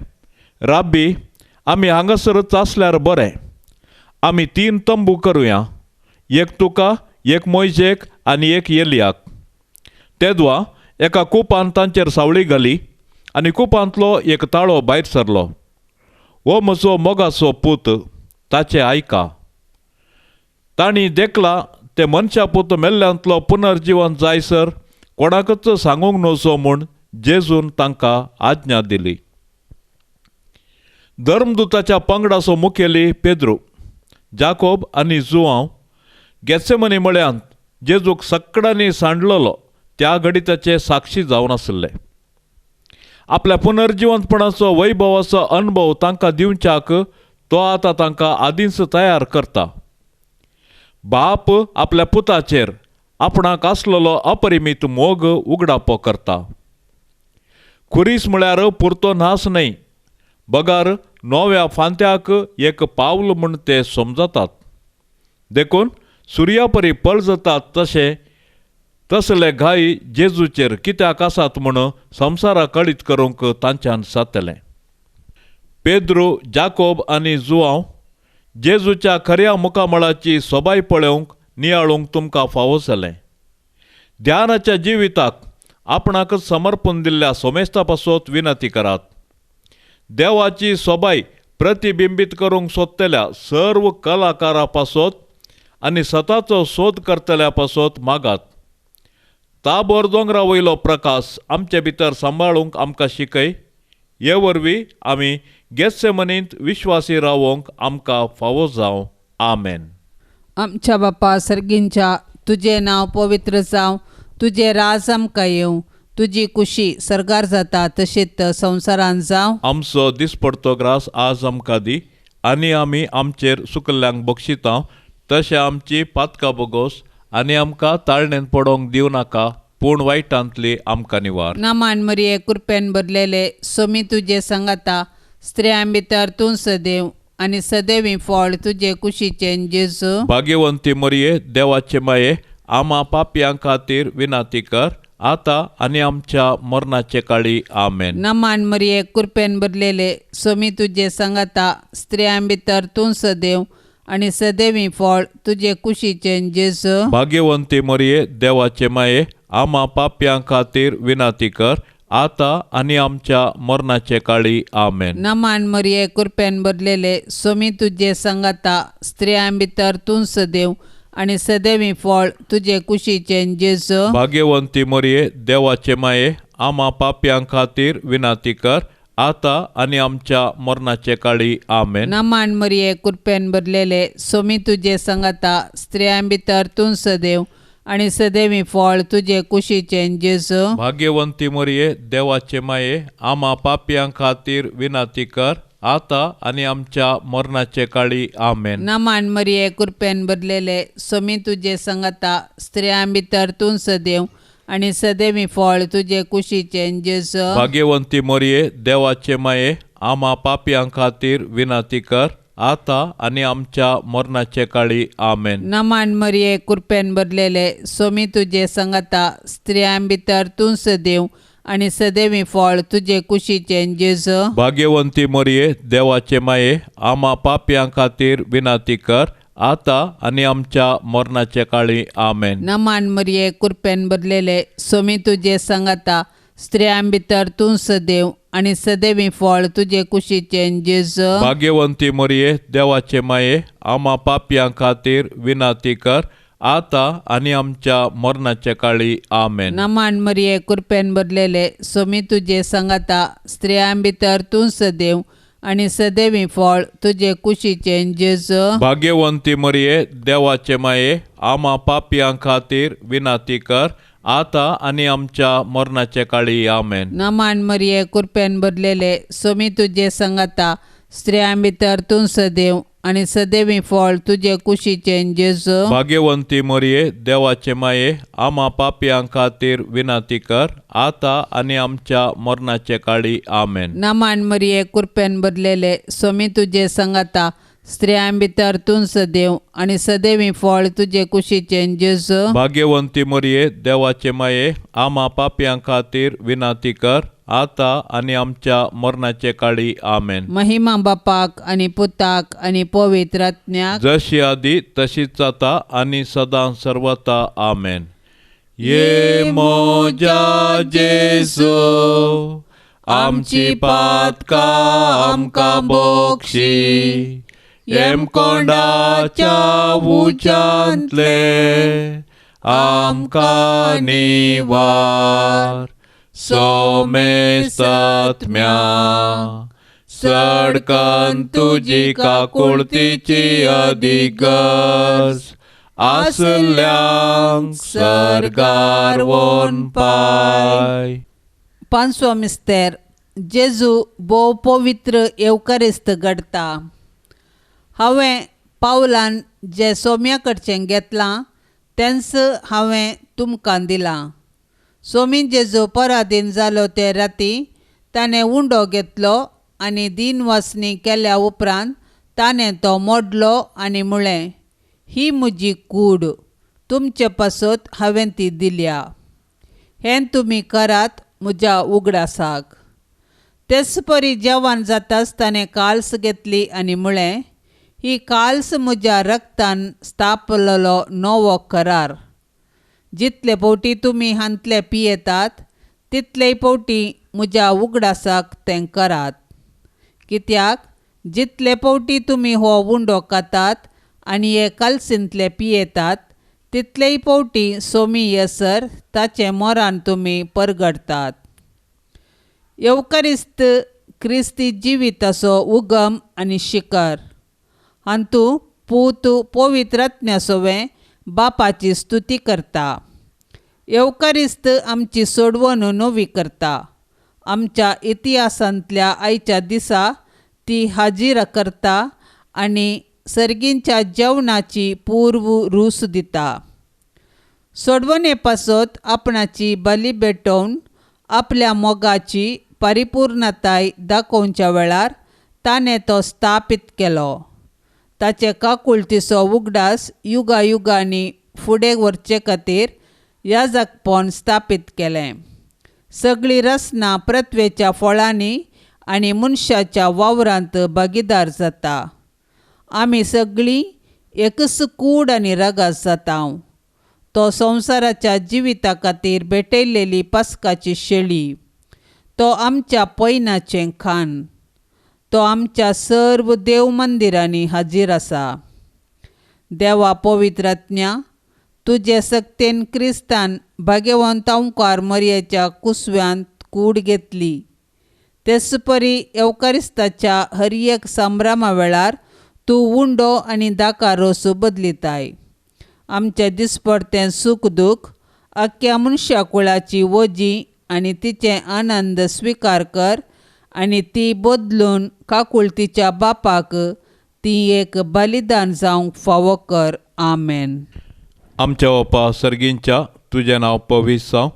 राब्बी, आमी हांगासरच आसल्यार बरें. आमी 3 तंबू करुया, एक तुका, एक मोयजेक आनी एक एलियाक. तेदवा एका कुपान तांचेर सावळी घाली आनी कुपांतलो एक ताळो भायर सरलो. हो म्हजो मोगाचो पूत, ताचें आयका. तांणी देखला ते मनशा पूत मेल्ल्यांतलो पुनर्जीवन जायसर कोणाकच सांगूंक नवचो म्हूण जेजून तांकां आज्ञा दिली. धर्मदुताच्या पंगडाचो मुखेली पेद्रू, जाकोब आनी जुवांव गेत्सेमनी मळ्यांत जेजूक सक्कडांनी सांडलोलो त्या घडिताचे साक्षी जावन आसले. आपल्या पुनर्जिवंतपणाचो वैभवाचो अनुभव तांकां दिवच्याक तो आतां तांकां आदींच तयार करता. बाप आपल्या पुताचेर आपणाक आसलेलो अपरिमीत मोग उगडापो करता. खुरीस म्हळ्यार पुरतो नास न्हय, बगार नव्या फांत्याक एक पावल म्हूण ते समजतात. देखून सुर्या परी पळ जातात तसले घाई जेजूचेर कित्याक आसात म्हूण संवसारा कळीत करूंक तांच्यान जातलें. पेद्रू, जाकोब आनी जुवांव जेजूच्या खऱ्या मुखामळाची सोबाय पळोवंक नियाळूंक तुमकां फावो जालें. ध्यानाच्या जिविताक आपणाकच समर्पण दिल्ल्या सोमेस्ता पासत विनंती करात. देवाची सोबाय प्रतिबिंबीत करूंक सोदतल्या सर्व कलाकारा पासत आनी सताचो सोद करतल्या पासत मागात. ताबोर दोंगरा वयलो प्रकाश आमचे भितर सांबाळूंक आमकां शिकय. हे वरवीं आमी गेत्सेमनींत विश्वासी रावोंक आमकां फावो जावं. आमेन. आमच्या बापा सर्गींच्या, तुजें नांव पवित्र जावं, तुजें राज आमकां येवं, तुजी कुशी सरगार जाता तशीच संवसारांत जावं. आमचो दिसपडतो ग्रास आज आमकां दी आनी आमी आमचेर सुकल्ल्यांक बक्षिता तशें आमची पातकां बोगोस आनी आमकां ताळणेन पडोवंक दिवं नाका, पूण वायटांतली आमकां निवार. नामान मरिये कृपेन भरलेले, सोमी तुजे सांगाता, स्त्रियां भितर तूं सदैव आनी सदैवी फळ तुजे कुशीचें जेजू. भाग्यवंती मरिये, देवाचे माये, आमा पापयां खातीर विनाती कर, आतां आनी आमच्या मरणाचे काळी. आमेन. नामान मरिये कृपेन भरलेले, सोमी तुजे सांगाता, स्त्रियां भितर तूं सदैव आनी सदैवी फळ तुजे कुशीचें जेजू. भाग्यवंती मरिये, देवाचे माये, आमा पापयां खातीर विनाती कर, आतां आनी आमच्या मरणाचे काळी. आमेन. नामान मरिये कृपेन भरलेले, सोमी तुजे सांगाता, स्त्रियां भितर तूं सदैव आनी सदैवी फळ तुजे कुशीचें जेजू. भाग्यवंती मरिये, देवाचे माये, आमा पापयां खातीर विनाती कर, आतां आनी आमच्या मरणाचे काळी. आमेन. नामान मरिये कृपेन भरलेले, सोमी तुजे सांगाता, स्त्रियां भितर तूं सदैव आनी सदैवी फळ तुजे कुशीचें जेजू. भाग्यवंती मरिये, देवाचे माये, आमा पापयां खातीर विनाती कर, आतां आनी आमच्या मरणाचे काळी. आमेन. नामान मरिये कृपेन भरलेले, सोमी तुजे सांगाता, स्त्रियां भितर तूं सदैव आनी सदैवी फळ तुजे कुशीचें जेजू. भाग्यवंती मरिये, देवाचे माये, आमा पापयां खातीर विनाती कर, आतां आनी आमच्या मरणाचे काळी. आमेन. नामान मरिये कृपेन भरलेले, सोमी तुजे सांगाता, स्त्रियां भितर तूं सदैव आनी सदैवी फळ तुजे कुशीचें जेजू. भाग्यवंती मरिये, देवाचे माये, आमा पापयां खातीर विनाती कर, आतां आनी आमच्या मरणाचे काळी. आमेन. नामान मरिये कृपेन भरलेले, सोमी तुजे सांगाता, स्त्रियां भितर तूं सदैव आनी सदैवी फळ तुजे कुशीचें जेजू. भाग्यवंती मरिये, देवाचे माये, आमा पापयां खातीर विनाती कर, आता आणि आमच्या मरणाच्या काळी आमेन. नमान मरिये कृपेन भरलेले सोमी तुझे संगता स्त्रियां भितर तूं सदैव आणि सदैवी फळ तुझे कुशीचे जेजू. भाग्यवंती मरिये देवाचे माये आम्हा पापियां खातीर विनाती कर आता आणि आमच्या मरणाच्या काळी आमेन. नमान मरिये कृपेन भरलेले सोमी तुझे संगता स्त्रियां भितर तूं सदैव आणि सदैवी फळ तुझे कुशीचे जेजू. भाग्यवंती मरिये देवाचे माये आम्हा पापियां खातीर विनाती कर आता आणि आमच्या मरणाच्या काळी आमेन. नमान मरिये कृपेन भरलेले सोमी तुझे संगता स्त्रियां भितर तूं सदैव आणि सदैवी फळ तुझे कुशीचे जेजू. भाग्यवंती मरिये देवाचे माये आम्हा पापियां खातीर विनाती कर आता आणि आमच्या मरणाचे काळी आमेन. महिमा बापाक आणि पुताक आणि पवित्र आत्म्याक जशी आधी तशीच आता आणि सदां सर्वता आमेन. ये मोजा जेसू आमची पातका आमकां बोक्षी येम कोंडाच्या उंचांतले आमकां निवार सोमे सत्म्या सडकन तुजी काकुळतीची अधिगस आसल्यांक सरगार वोन पाय. पांचवो मिस्तेर जेजू भोव पवित्र येवकारिस्त घडता. हांवें पावलान जे सोम्या कडच्यान घेतलां तेंच हांवें तुमकां दिलां. सोमी जेजू पराधीन जालो ते राती ताणें उंडो घेतलो आनी दिनवासनी केल्या उपरांत ताणें तो मोडलो आनी म्हळें, ही म्हजी कूड, तुमचे पासत हांवें ती दिल्या. हें तुमी करात म्हज्या उगडासाक. तेच परी जेवण जाताच ताणें काल्स घेतली आनी म्हळें, ही काल्स म्हज्या रक्तान स्थापलेलो नवो करार. जितले फावटी तुमी हांतले पियेतात तितलेय फावटी म्हज्या उगडासाक तें करात. कित्याक जितले फावटी तुमी हो उंडो खातात आनी हे काल्सींतले पियेतात तितलेय फावटी सोमी येसर ताचें मोरान तुमी परगडतात. येवकारिस्त क्रिस्ती जिविताचो उगम आनी शिखर. हातूंत पूत पवित्र आत्म्यासोवें बापाची स्तुती करता. येवकारिस्त आमची सोडवण नवी करता. आमच्या इतिहासांतल्या आयच्या दिसा ती हाजीर करता आनी सर्गींच्या जेवणाची पूर्व रूस दिता. सोडवणे पासत आपणाची बली भेटोवन आपल्या मोगाची परिपूर्णताय दाखोवच्या वेळार ताणें तो स्थापीत केलो. ताचे काकुळतीचो उगडास युगायुगांनी फुडें व्हरचे खातीर याजकपण स्थापीत केलें. सगळी रचना प्रत्वेच्या फळांनी आनी मनशाच्या वावरांत भागीदार जाता. आमी सगळीं एकच कूड आनी रगत जाता. तो संवसाराच्या जिविता खातीर भेटयल्लेली पास्काची शेळी. तो आमच्या पैनाचें खाण. तो आमच्या सर्व देव मंदिरांनी हाजीर आसा. देवा पवित्र आत्म्या, तुजे सक्तेन क्रिस्तान भाग्यवंत ओंकार मरयेच्या कुसव्यांत कूड घेतली. तेच परी येवकारिस्ताच्या हर एक संभ्रमा वेळार तूं उंडो आनी दाका रोस बदलिताय. आमचें दिसपडतें सूख दूख आख्या मनशा कुळाची वजी आनी तिचे आनंद स्विकार कर आनी ती बदलून काकुळतीच्या बापाक ती एक बलिदान जावंक फावो कर. आमेन. आमच्या बापा सर्गींच्या तुजें नांव पवित्र जावं.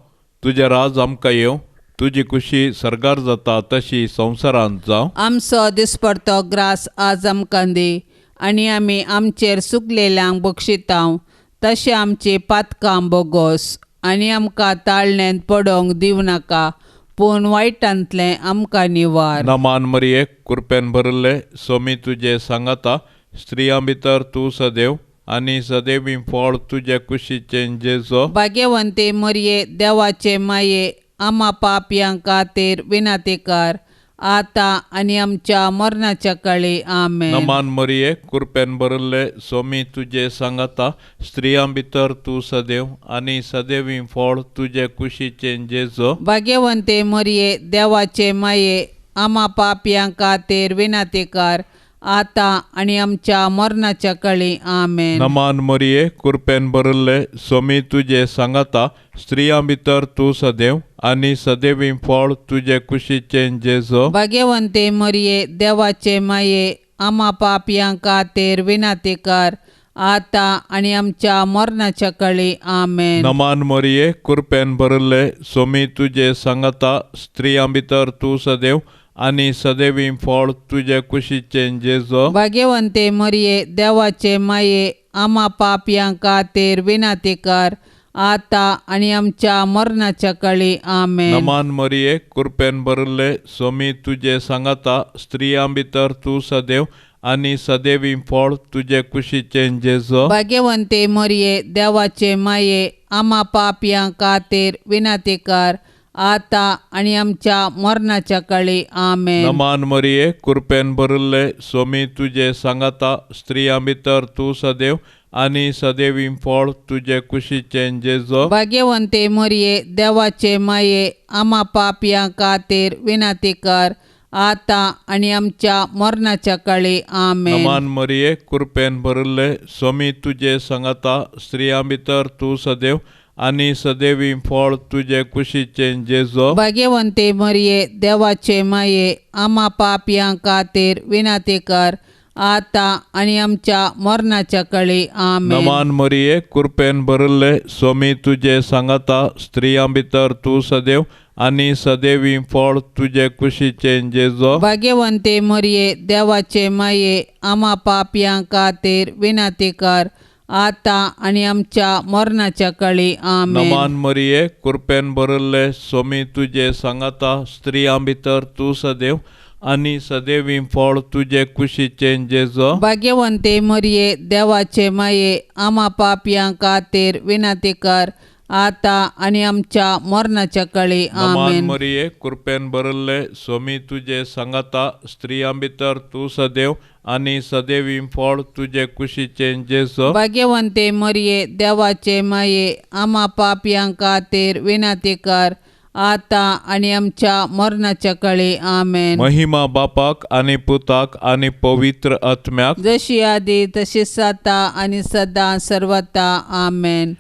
तुजें राज आमकां येवं. तुजी खुशी सरगार जाता तशी संवसारांत जावं. आमचो दिसपडतो ग्रास आज आमकां दी आनी आमी आमचेर चुकलेल्यांक बक्षितांव तशें आमची पातकां बोगोस आनी आमकां ताळणेंत पडोवंक दिवं नाका पूण वायटांतलें आमकां निवार. नमान मरिये कृपेन भरले सोमी तुजे सांगाता स्त्रियां भितर तूं सदैव आनी सदैवी फळ तुजे कुशीचें जेजो. भाग्यवंते मरये देवाचे माये आम्हा पापयां खातीर विनाती कर आता आणि आमच्या मरणाच्या काळी आमेन. नमान मरिये कृपेन भरले स्वामी तुझे सांगता स्त्रियां भितर तू सदैव आणि सदैवी फळ तुझे कुशीचे जेजो. भाग्यवंते मरिये देवाचे माये आम्हा पापयांक खातीर विनंती कर आता आणि आमच्या मरणाच्या काळी आमेन. नमान मरिये कृपेन भरले स्वामी तुझे सांगता स्त्रियां भितर तू सदैव आणि सदैवी फळ तुझे कुशीचे जेजो. भाग्यवंते मरिये देवाचे माये आम्हा पापयांक खातीर विनंती कर आता आणि आमच्या मरणाच्या काळी आमेन. नमान मरिये कृपेन भरले स्वामी तुझे सांगता स्त्रियां भितर तू सदैव आणि सदैवी फळ तुझे कुशीचे जेजो. भाग्यवंते मरिये देवाचे माये आम्हा पापयांक खातीर विनंती कर आता आणि आमच्या मरणाच्या काळी आमेन. नमान मरिये कृपेन भरले स्वामी तुझे सांगता स्त्रियां भितर तू सदैव आणि सदैवी फळ तुझे कुशीचे जेजो. भाग्यवंते मरिये देवाचे माये आम्हा पापयांक खातीर विनंती कर आता आणि आमच्या मरणाच्या काळी आमेन. नमान मरिये कृपेन भरले स्वामी तुझे सांगता स्त्रियां भितर तू सदैव आणि सदैवी फळ तुझे कुशीचे जेजो. भाग्यवंते मरिये देवाचे माये आम्हा पापयांक खातीर विनंती कर आता आणि आमच्या मरणाच्या काळी आमेन. नमान मरिये कृपेन भरले स्वामी तुझे सांगता स्त्रियां भितर तू सदैव आणि सदैवी फळ तुझे कुशीचे जेजो. भाग्यवंते मरिये देवाचे माये आम्हा पापयांक खातीर विनंती कर आता आणि आमच्या मरणाच्या काळी आमेन. नमान मरिये कृपेन भरले स्वामी तुझे सांगता स्त्रियां भितर तू सदैव आणि सदैवी फळ तुझे कुशीचे जेजो. भाग्यवंते मरिये देवाचे माये आम्हा पापयांक खातीर विनंती कर आता आणि आमच्या मरणाच्या काळी आमेन. नमान मरिये कृपेन भरले स्वामी तुझे सांगता स्त्रियां भितर तू सदैव आणि सदैवी फळ तुझे कुशीचे जेजो. भाग्यवंते मरिये देवाचे माये आम्हा पापयांक खातीर विनंती कर आता आणि आमच्या मरणाच्या काळी नमान आमेन. मरिये कृपेन भरले स्वामी तुझे सांगता स्त्रियां भितर तू सदैव आणि सदैवी फळ तुझे कुशीचे जेजो. भाग्यवंते मरिये देवाचे माये आम्हा पापयांक खातीर विनंती कर आता आणि आमच्या मरणाच्या काळी आमेन. महिमा बापाक आणि पुताक आणि पवित्र आत्म्याक जशी आधी तशीच आता आणि सदा सर्वता आमेन.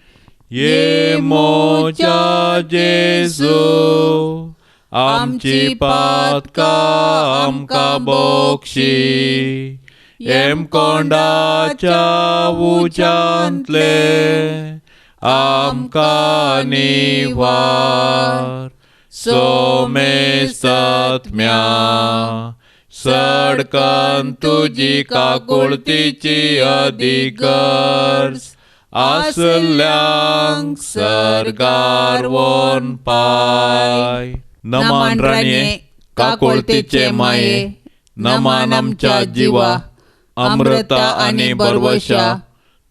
ये मोच्या जेजू आमची पातका आमकां बोक्षी एम कोंडाच्या उच्यांतले आमकां निवार सोमेस्तात्म्या सडकन तुजी काकुळतीची अधिगर्ज आसल्यांक सरकार वोन पाय. नमान राणये काकुळतीचे माये नमान आमच्या जिवा अमृता आणि बरवशा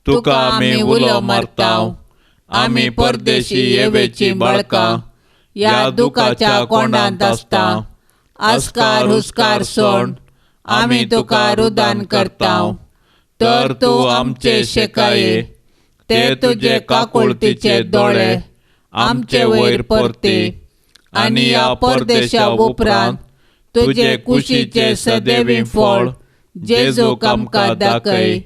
तुका आमी उलो मारताव. आमी परदेशी येवेची बाळकां या दुखाच्या कोंडांत आसता. आस्कार हुस्कार सोड आमी तुका रुदान करताव. तर तूं आमचे शेकाये ते तुजे काकुळतीचे दोळे आमचे वयर परते आणि या परदेशा उपरांत तुजे कुशीचे सदैवी फळ जेजूक आमकां दाखय.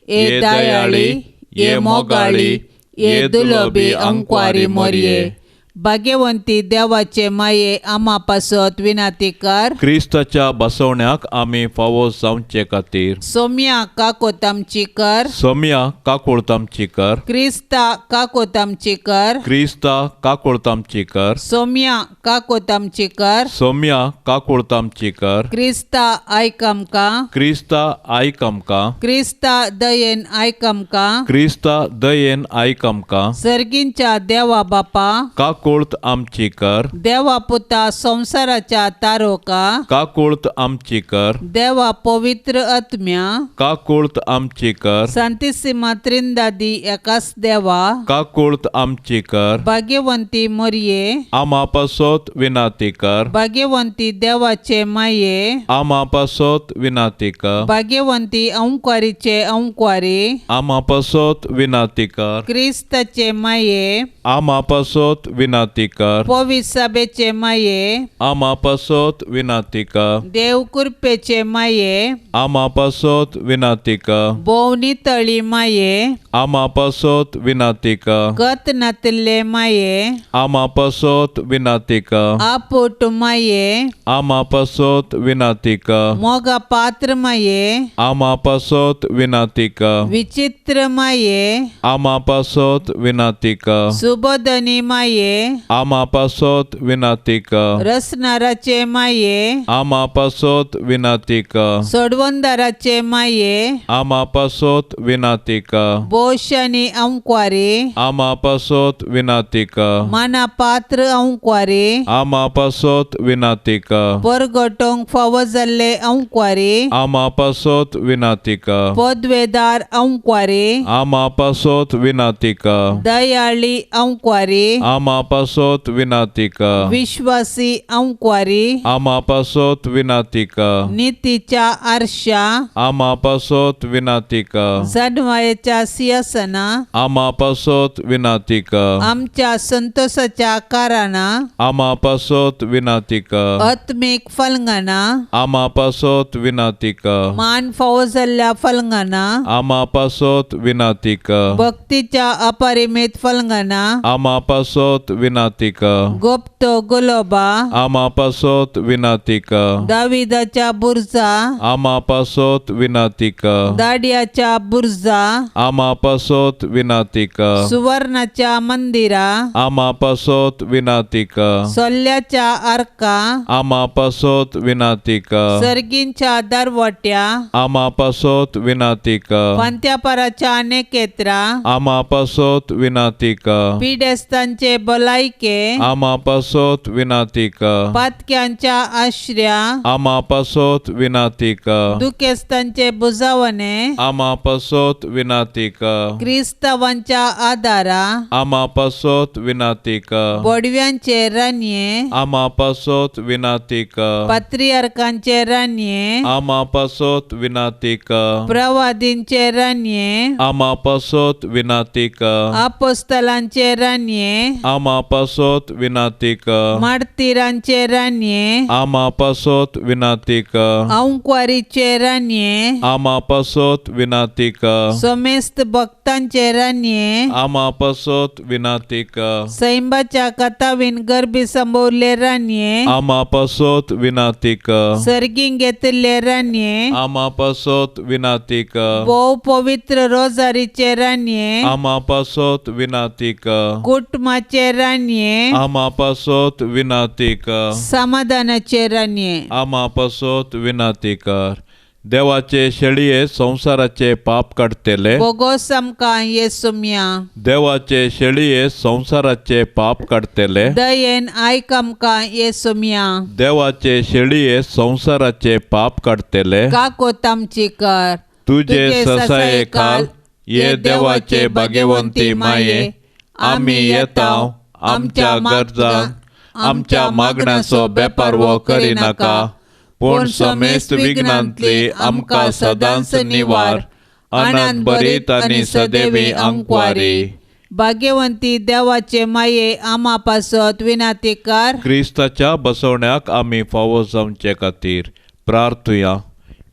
ये दयाळी ये मोगाळी ये दुलोबी अंकवारी मोरये. भाग्यवंती देवाचे माये आम्हा पासत विनंती कर. क्रिस्ताच्या बसवण्याक आमी फावो जावचे खातीर सोम्या काकोतामची कर. सोम्या काकुळतामची कर. क्रिस्ता काकोतामची कर. क्रिस्ता काकुळतामची कर. सोम्या काकोतामची कर. सोम्या काकुळतामची कर. क्रिस्ता आयकमका. क्रिस्ता आयक आमकां. क्रिस्ता दयेन आयकमका. क्रिस्ता दयेन आयक आमकां. सर्गींच्या देवा बापा काकुळ काकुळत आमची कर, देवा पुता संसाराच्या तारोका, काकुळत आमची कर, देवा पवित्र आत्म्या, काकुळत आमची कर, संतिसिमा त्रिंदादी एकाच देवा, काकुळत आमची कर, भाग्यवंती मोरये, आमापासोत विनाती कर, भाग्यवंती देवाचे माये, आमापासोत विनाती कर, भाग्यवंती अंकारीचे अंकारी, आमापासोत विनाती कर, क्रिस्ताचे माये, आमापासोत विनाती कर, पवित्र सभेचे माये, आमापासोत विनाती कर, देव कृपेचे माये, आमापासोत विनाती कर, बोवनी तळी माये, आमापासोत विनाती कर, गत नातले माये, आमापासोत विनाती कर, आपोट माये, आमापासोत विनाती कर, मोगा पात्र माये, आमापासोत विनाती कर, विचित्र माये, आमापासोत विनाती कर, सुबोधनी माये, आमापासोत विनाती कर, रसनाराचे माये, आमापासोत विनाती कर, सोडवंदाराचे माये, आमापासोत विनाती कर, बोशानी अंकारे, आमापासोत विनाती कर, माना पात्र अंकारे, आमापासोत विनाती कर, परगटोंक फावो जाल्ले अंकारे, आमापासोत विनाती कर, पदवेदार अंकारे, आमापासोत विनाती कर, दयाळी अंकारे, आमापासोत विनाती कर, विश्वासी अंकारे, आमापासोत विनाती कर, नीतीच्या आरशा, आमापासोत विनाती कर, जन्मायेच्या सिंहासना, आमापासोत विनाती कर, आमच्या संतोषाच्या कारणा, आमापासोत विनाती कर, आत्मिक फलंगाना, आमापासोत विनाती कर, मान फावो जाल्ल्या फलंगाना, आमापासोत विनाती कर, भक्तीच्या अपरिमित फलंगाना, आमापासोत विनाती कर, गुप्त गुलोबा, आमापासोत विनाती कर, दाविदाच्या बुर्जा, आमापासोत विनाती कर, दाडियाच्या बुर्जा, आमापासोत विनाती कर, सुवर्णाच्या मंदिरा, आमापासोत विनाती कर, सोल्ल्याच्या आर्का, आमापासोत विनाती कर, सर्गींच्या दरवट्या, आमापासोत विनाती कर, पंत्यापराच्या नेकेत्रा, आमापासोत विनाती कर, पिडेस्तांचे भलायके, आमापासोत विनाती कर, पातक्यांच्या आश्र्या, आमापासोत विनाती कर, दुखेस्तांचे बुजावणे, आमापासोत विनाती कर, क्रिस्तावांच्या आदारा, आमापासोत विनाती कर, बोडव्यांचे रान्ये, आमापासोत विनाती कर, पात्रियार्कांचे रान्ये, आमापासोत विनाती कर, प्रवादींचे रान्ये, आमापासोत विनाती कर, आपोस्तलांचे रान्ये, आमापासोत विनाती कर, मार्तिरांचे रान्ये, आमापासोत विनाती कर, अंकारीचे रान्ये, आमापासोत विनाती कर, सोमेस्त भक्तांचे रान्ये, आमापासोत विनाती कर, सैंबाच्या कथावीन गर्भी संभवले रान्ये, आमापासोत विनाती कर, सर्गीं घेतले रान्ये, आमापासोत विनाती कर, बहु पवित्र रोजारीचे रान्ये, आमापासोत विनाती कर, कुटुंबाचे रान्ये, आमापासोत विनाती कर, समाधानाचे रान्ये, आमापासोत विनाती कर. देवाचे शेळये संसाराचे पाप काढतेले, बोगोस आमकां येसुम्या, देवाचे शेळये संसाराचे पाप काढतेले, दयेन आयक आमकां येसुम्या, देवाचे शेळये संसाराचे पाप काढतेले, काकोत आमची कर, तुझे ससाये काल ये देवाचे भाग्यवंती माये, आम्ही येताव आमच्या गरजांक, आमच्या मागण्याचो बेपार वो करिनाका, पूण समेस्त विघ्नांतली आमकां सदांच निवार, आनंद भरीत आनी सदैवी अंकवारी. भाग्यवंती देवाचे माये आमा पासत विनाती कर, क्रिस्ताच्या बसवण्याक आमी फावो जावचे खातीर प्रार्थुया.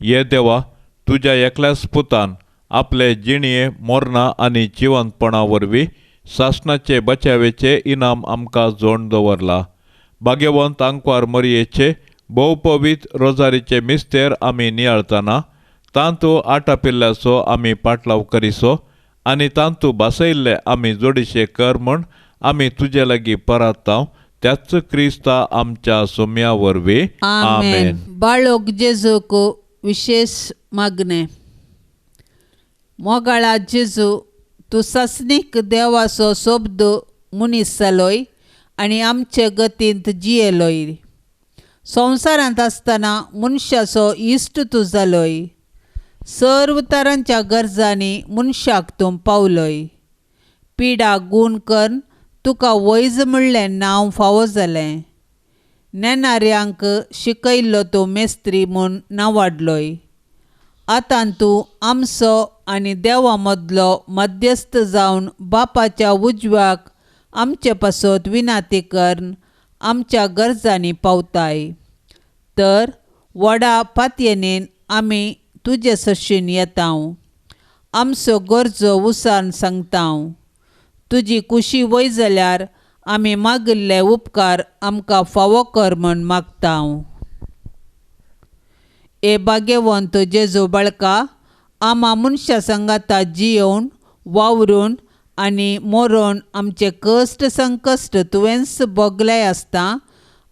ये देवा, तुज्या एकल्याच पुतान आपले जिणये मोरणा आनी जिवंतपणा वरवीं सासणाचे बचावेचे इनाम आमकां जोड दवरला. भाग्यवंत अंकवार मरयेचे भोवपवीत रोजारीचे मिस्तेर आमी नियाळतना तांतू आटापिल्ल्याचो आमी पाटलाव करिसो आनी तांतू बासयल्ले आमी जोडिशे कर म्हूण आमी तुजे लागीं परातांव. त्याच क्रिस्ता आमच्या सोम्या वरवीं. आमेन. बाळोक जेजूक विशेष मागणे. मोगाळा जेजू, तूं ससनीक देवाचो सोबदो मनीस जालोय आनी आमचे गतींत जियेलोय. संवसारांत आसतना मनशाचो इश्ट तूं जालोय. सर्व तरांच्या गरजांनी मनशाक तूं पावलोय. पिडाक गूण करून तुका वैज म्हणलें नांव फावो जालें. नेणाऱ्यांक शिकयल्लो तूं मेस्त्री म्हूण नांवाडलोय. आतां तूं आमचो आनी देवा मदलो मध्यस्थ जावन बापाच्या उजव्याक आमचे पासत विनाती करून आमच्या गरजांनी पावताय. तर व्हडा पातयेनीन आमी तुजे सशीन येतांव. आमच्यो गरजो उसारून सांगतांव. तुजी कुशी वय जाल्यार आमी मागिल्ले उपकार आमकां फावो कर म्हूण मागतांव. ए भाग्यवंत जेजू बाळका, आमा मनशा सांगाता जियोवन वावरून आनी मरोवन आमचे कश्ट संकश्ट तुवेंच भोगले आसता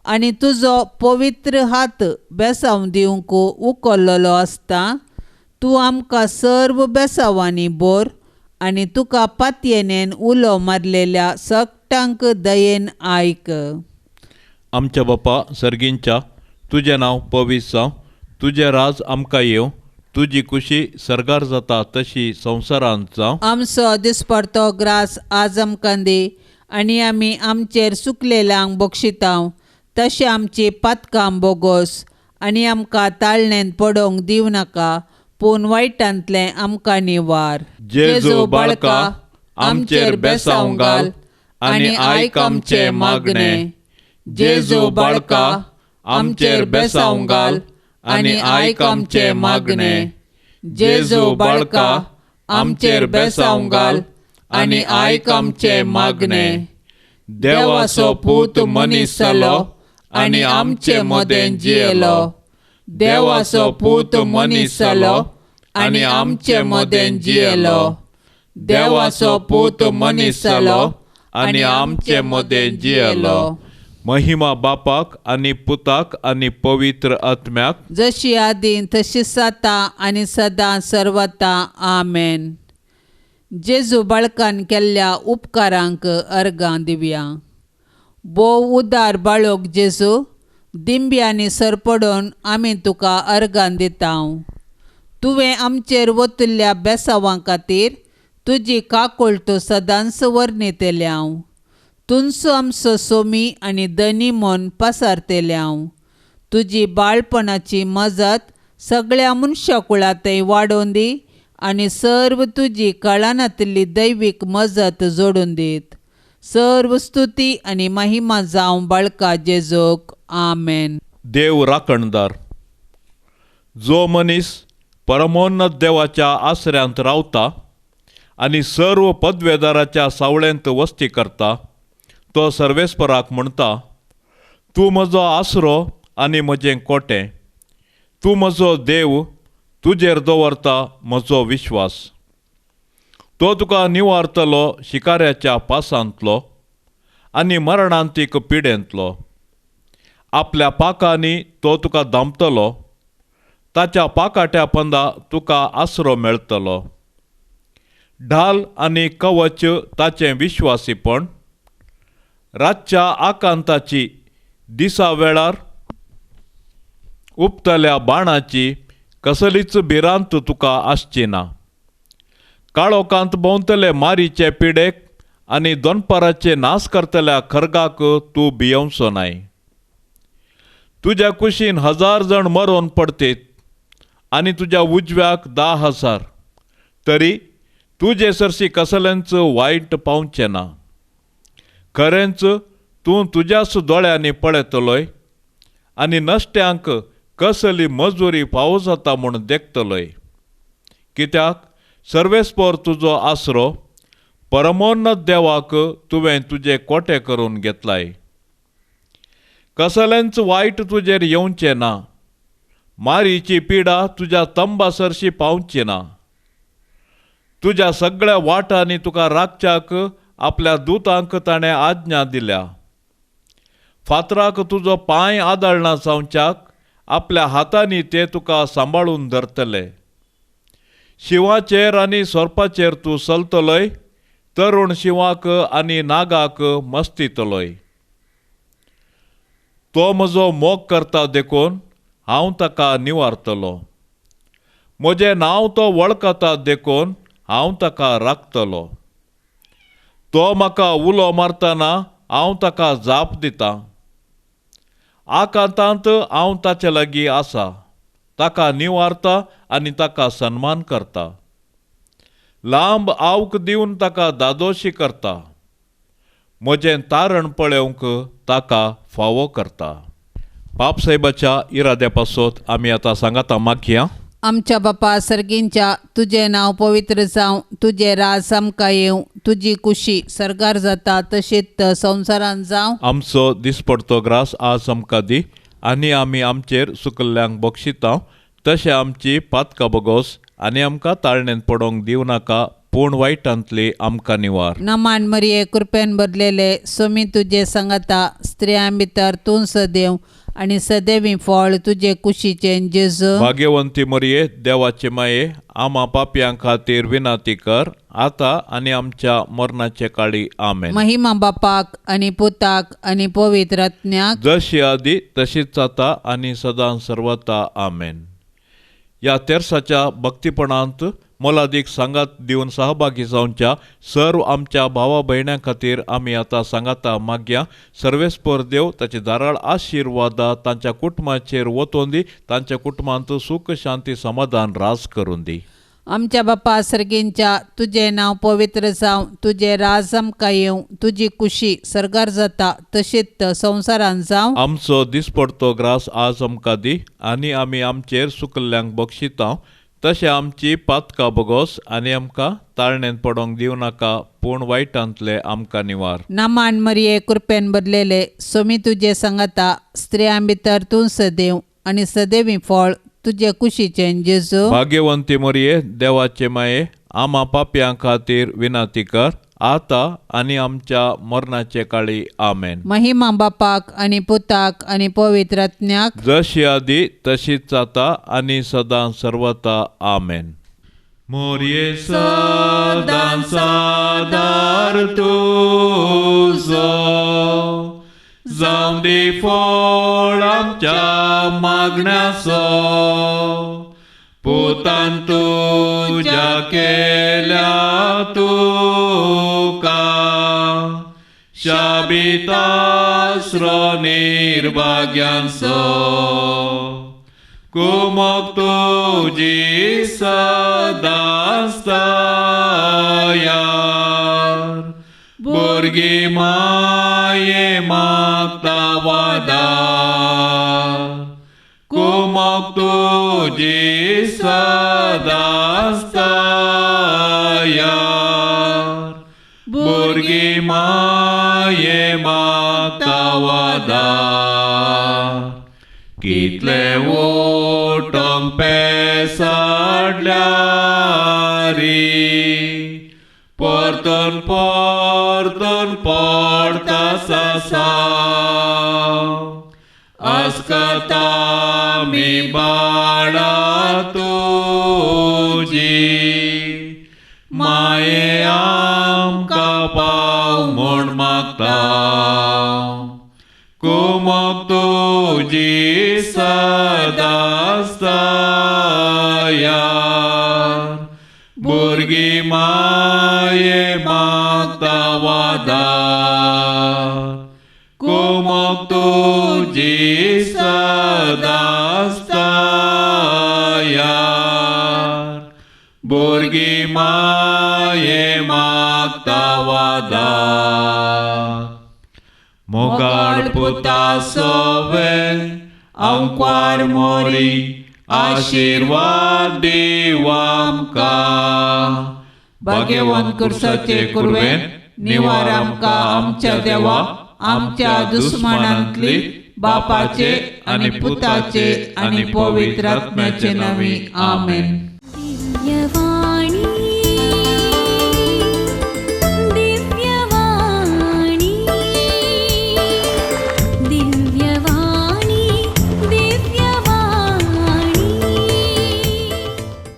आनी तुजो पवित्र हात बेसांव दिवंक उखल्लोलो आसता. तूं आमकां सर्व बेसांवांनी भर आनी तुका पातयेनेन उलो मारलेल्या सगळ्यांक दयेन आयक. आमच्या बापा सर्गींच्या, तुजें नांव पवित्र जावं. तुजें राज आमकां येवं. तुजी कुशी सरगार जाता तशी संवसारांत जावं. आमचो दिसपडतो ग्रास आज आमकां दी आनी आमी आमचेर चुकलेल्यांक बक्षितांव तशें आमची पातकां बोगोस आनी आमकां ताळणेंत पडोवंक दिवं नाका, पूण वायटांतलें आमकां निवार. जेजू बाळका, आमचेर बेसांव घाल आनी आयक आमचे मागणे. जेजू बाळका, आमचेर बेसांव घाल आनी आयक आमचे मागणे. जेजू बाळका, आमचेर बेसांव घाल आनी आयक आमचे मागणे. देवाचो पूत मनीस जालो आनी आमचे मदें जियेलो. देवाचो पूत मनीस जालो आनी आमचे मदें जियेलो. देवाचो पूत मनीस जालो आनी आमचे मदें जियेलो. महिमा बापाक आनी पुताक आनी पवित्र आत्म्याक, जशी आदीं तशी जाता आनी सदां सर्वता. आमेन. जेजू बाळकान केल्ल्या उपकारांक अर्गां दिवया. बोव उदार बाळोक जेजू, दिंब्यांनी सरपडून आमी तुका अर्गां दितांव. तुवें आमचेर वतिल्ल्या बेसांवां खातीर तुजी काकूळट सदांच वर्णितल्याव. तुमचो आमचो सोमी आनी धनी म्हूण पासारतेल्याव. तुजी बाळपणाची मजत सगळ्या मनशा कुळांतय वाडोवन दी आनी सर्व तुजी कळानांतली दैवीक मजत जोडून दीत. सर्व स्तुती आनी महिमा जावं बाळका जेजूक. आमेन. देव राखणदार. जो मनीस परमोन्नत देवाच्या आसऱ्यांत रावता आनी सर्व पदवेदाराच्या सावळेंत वस्ती करता, तो सर्वेस्पराक म्हणटा, तूं म्हजो आसरो आनी म्हजें कोटें. तूं म्हजो देव, तुजेर दवरता म्हजो विश्वास. तो तुका निवारतलो शिकाऱ्याच्या पासांतलो आनी मरणांतीक पिडेंतलो. आपल्या पाकांनी तो तुका दामतलो. ताच्या पाकाट्या पंदा तुका आसरो मेळटलो. ढाल आनी कवच ताचें विश्वासीपण. रातच्या आकांताची दिसा वेळार उपतल्या बाणाची कसलीच भिरांत तुका आसची ना. काळोखांत भोंवतले मारीचे पिडेक आनी दोनपाराचे नास करतल्या खरगाक तूं भियेवचो नाय. तुज्या कुशीन 1000 जण मरोन पडटीत आनी तुज्या उजव्याक 10,000, तरी तुजे सरशी कसलेंच वायट पावचें ना. खरेंच तूं तुज्याच दोळ्यांनी पळयतलोय आनी नश्ट्यांक कसली मजुरी फावो जाता म्हूण देखतलोय. कित्याक सर्वेस्पर तुजो आसरो परमोन्नत देवाक तुवें तुजें कोटें करून घेतलाय. कसलेंच वायट तुजेर येवचें ना. मारीची पिडा तुज्या तंबा सरशी पावची ना. तुज्या सगळ्या वाटांनी तुका राखच्याक आपल्या दुतांक ताणें आज्ञा दिल्या. फातराक तुजो पांय आदळना जावच्याक आपल्या हातांनी ते तुका सांबाळून धरतले. शिवाचेर आनी सोरपाचेर तूं चलतलोय. तरूण शिवाक आनी नागाक मस्तितलोय. तो म्हजो मोग करता देखून हांव ताका निवारतलो. म्हजें नांव तो वळखता देखून हांव ताका राखतलो. तो म्हाका उलो मारतना हांव ताका जाप दितां. आकांतांत हांव ताचे लागीं आसा, ताका निवारता आनी ताका सन्मान करता. लांब आवक दिवन ताका दादोशी करता. म्हजें तारण पळोवंक ताका फावो करता. बापसाहेबाच्या इराद्या पासत आमी आतां सांगाता मागया. आमच्या बापा सर्गींच्या, तुझें नांव पवित्र जावं, तुजें राज आमकां येवं, तुजी कुशी सरगार जाता तशीच संवसारांत जावं. आमचो दिसपडतो ग्रास आज आमकां दी, आनी आमी आमचेर सुकल्ल्यांक बक्षिता तशें आमची पातकां बगोस, आनी आमकां ताळणेंत पडोवंक दिवं नाका, पूण वायटांतली आमकां निवार. नमान मरिये कृपेन भरलेले, सोमी तुजे सांगाता, स्त्रियां भितर तूं सदैव, आनी सदैवी फळ तुजे कुशीचें जेजू. भाग्यवंती मरिये, देवाचे माये, आमा पापयां खातीर विनाती कर, आतां आनी आमच्या मरणाचे काळी. आमेन. महिमा बापाक आनी पुताक आनी पवित्र आत्म्याक, जशी आदी तशीच आता आनी सदां सर्वता. आमेन. ह्या तेर्साच्या भक्तीपणांत मोलादीक सांगात दिवन सहभागी जावच्या सर्व आमच्या भावा भयण्यां खातीर आमी आतां सांगाता मागया. सर्वेस्पर देव ताची धाराळ आशिर्वादा तांच्या कुटुंबाचेर वतोवन दी, तांच्या कुटुंबांत सुख शांती समाधान रास करून दी. आमच्या बापा सर्गींच्या, तुजें नांव पवित्र जावं, तुजें राज आमकां येवं, तुजी कुशी सरगार जाता तशीच संवसारांत जावं. आमचो दिसपडतो ग्रास आज आमकां दी, आनी आमी आमचेर सुकल्ल्यांक बक्षिता तशें आमची पातकां बगोस, आनी आमकां ताळणेंत पडोवंक दिवं नाका, पूण वायटांतले आमकां निवार. नमान मरिये कृपेन भरलेले, सोमी तुजे सांगाता, स्त्रियां भितर तूं सदैव, आनी सदैवी फळ तुजे कुशीचें जेजू. भाग्यवंती मरिये, देवाचे माये, आमा पापयां खातीर विनाती कर, आतां आनी आमच्या मरणाचे काळी. आमेन. महिमा बापाक आनी पुताक आनी पवित्र आत्म्याक, जशी आदी तशीच आता आनी सदां सर्वता. आमेन. मोरये सदां सादार तुजो, जावं दी फळ आमच्या मागण्याचो, पुतान तुज्या केल्या तुका शाबितास्रो निर्भाग्यांचो, कुमोग तुजी सदां तयार, भुरगीं माये मागता वादार, कुमोग तुजी सदां तयार, भुरगीं माये मागता वादार. कितले ओटोंक पेसाडल्यारी, परतून परतून पडता सासाव, आस्कता मी बाळा तुजी, माये आमकां पाव म्हूण मागता, कुमोग तुजी सदां तयार, भुरगीं माये मागता वादार, कुमोग तुजी सदां तयार, भुरगीं माये मागता वादार. मोगाळ पुता सोवे आमकां मोरी, आशीर्वाद दिव आमकां. भाग्यवान कुर्साचे कुरवेन निवार आमकां आमच्या देवा, आमच्या दुस्मनांतली बापाचे आनी पुताचे आनी पवित्र आत्म्याचे नांवी. आमेन. दिव्यवाणी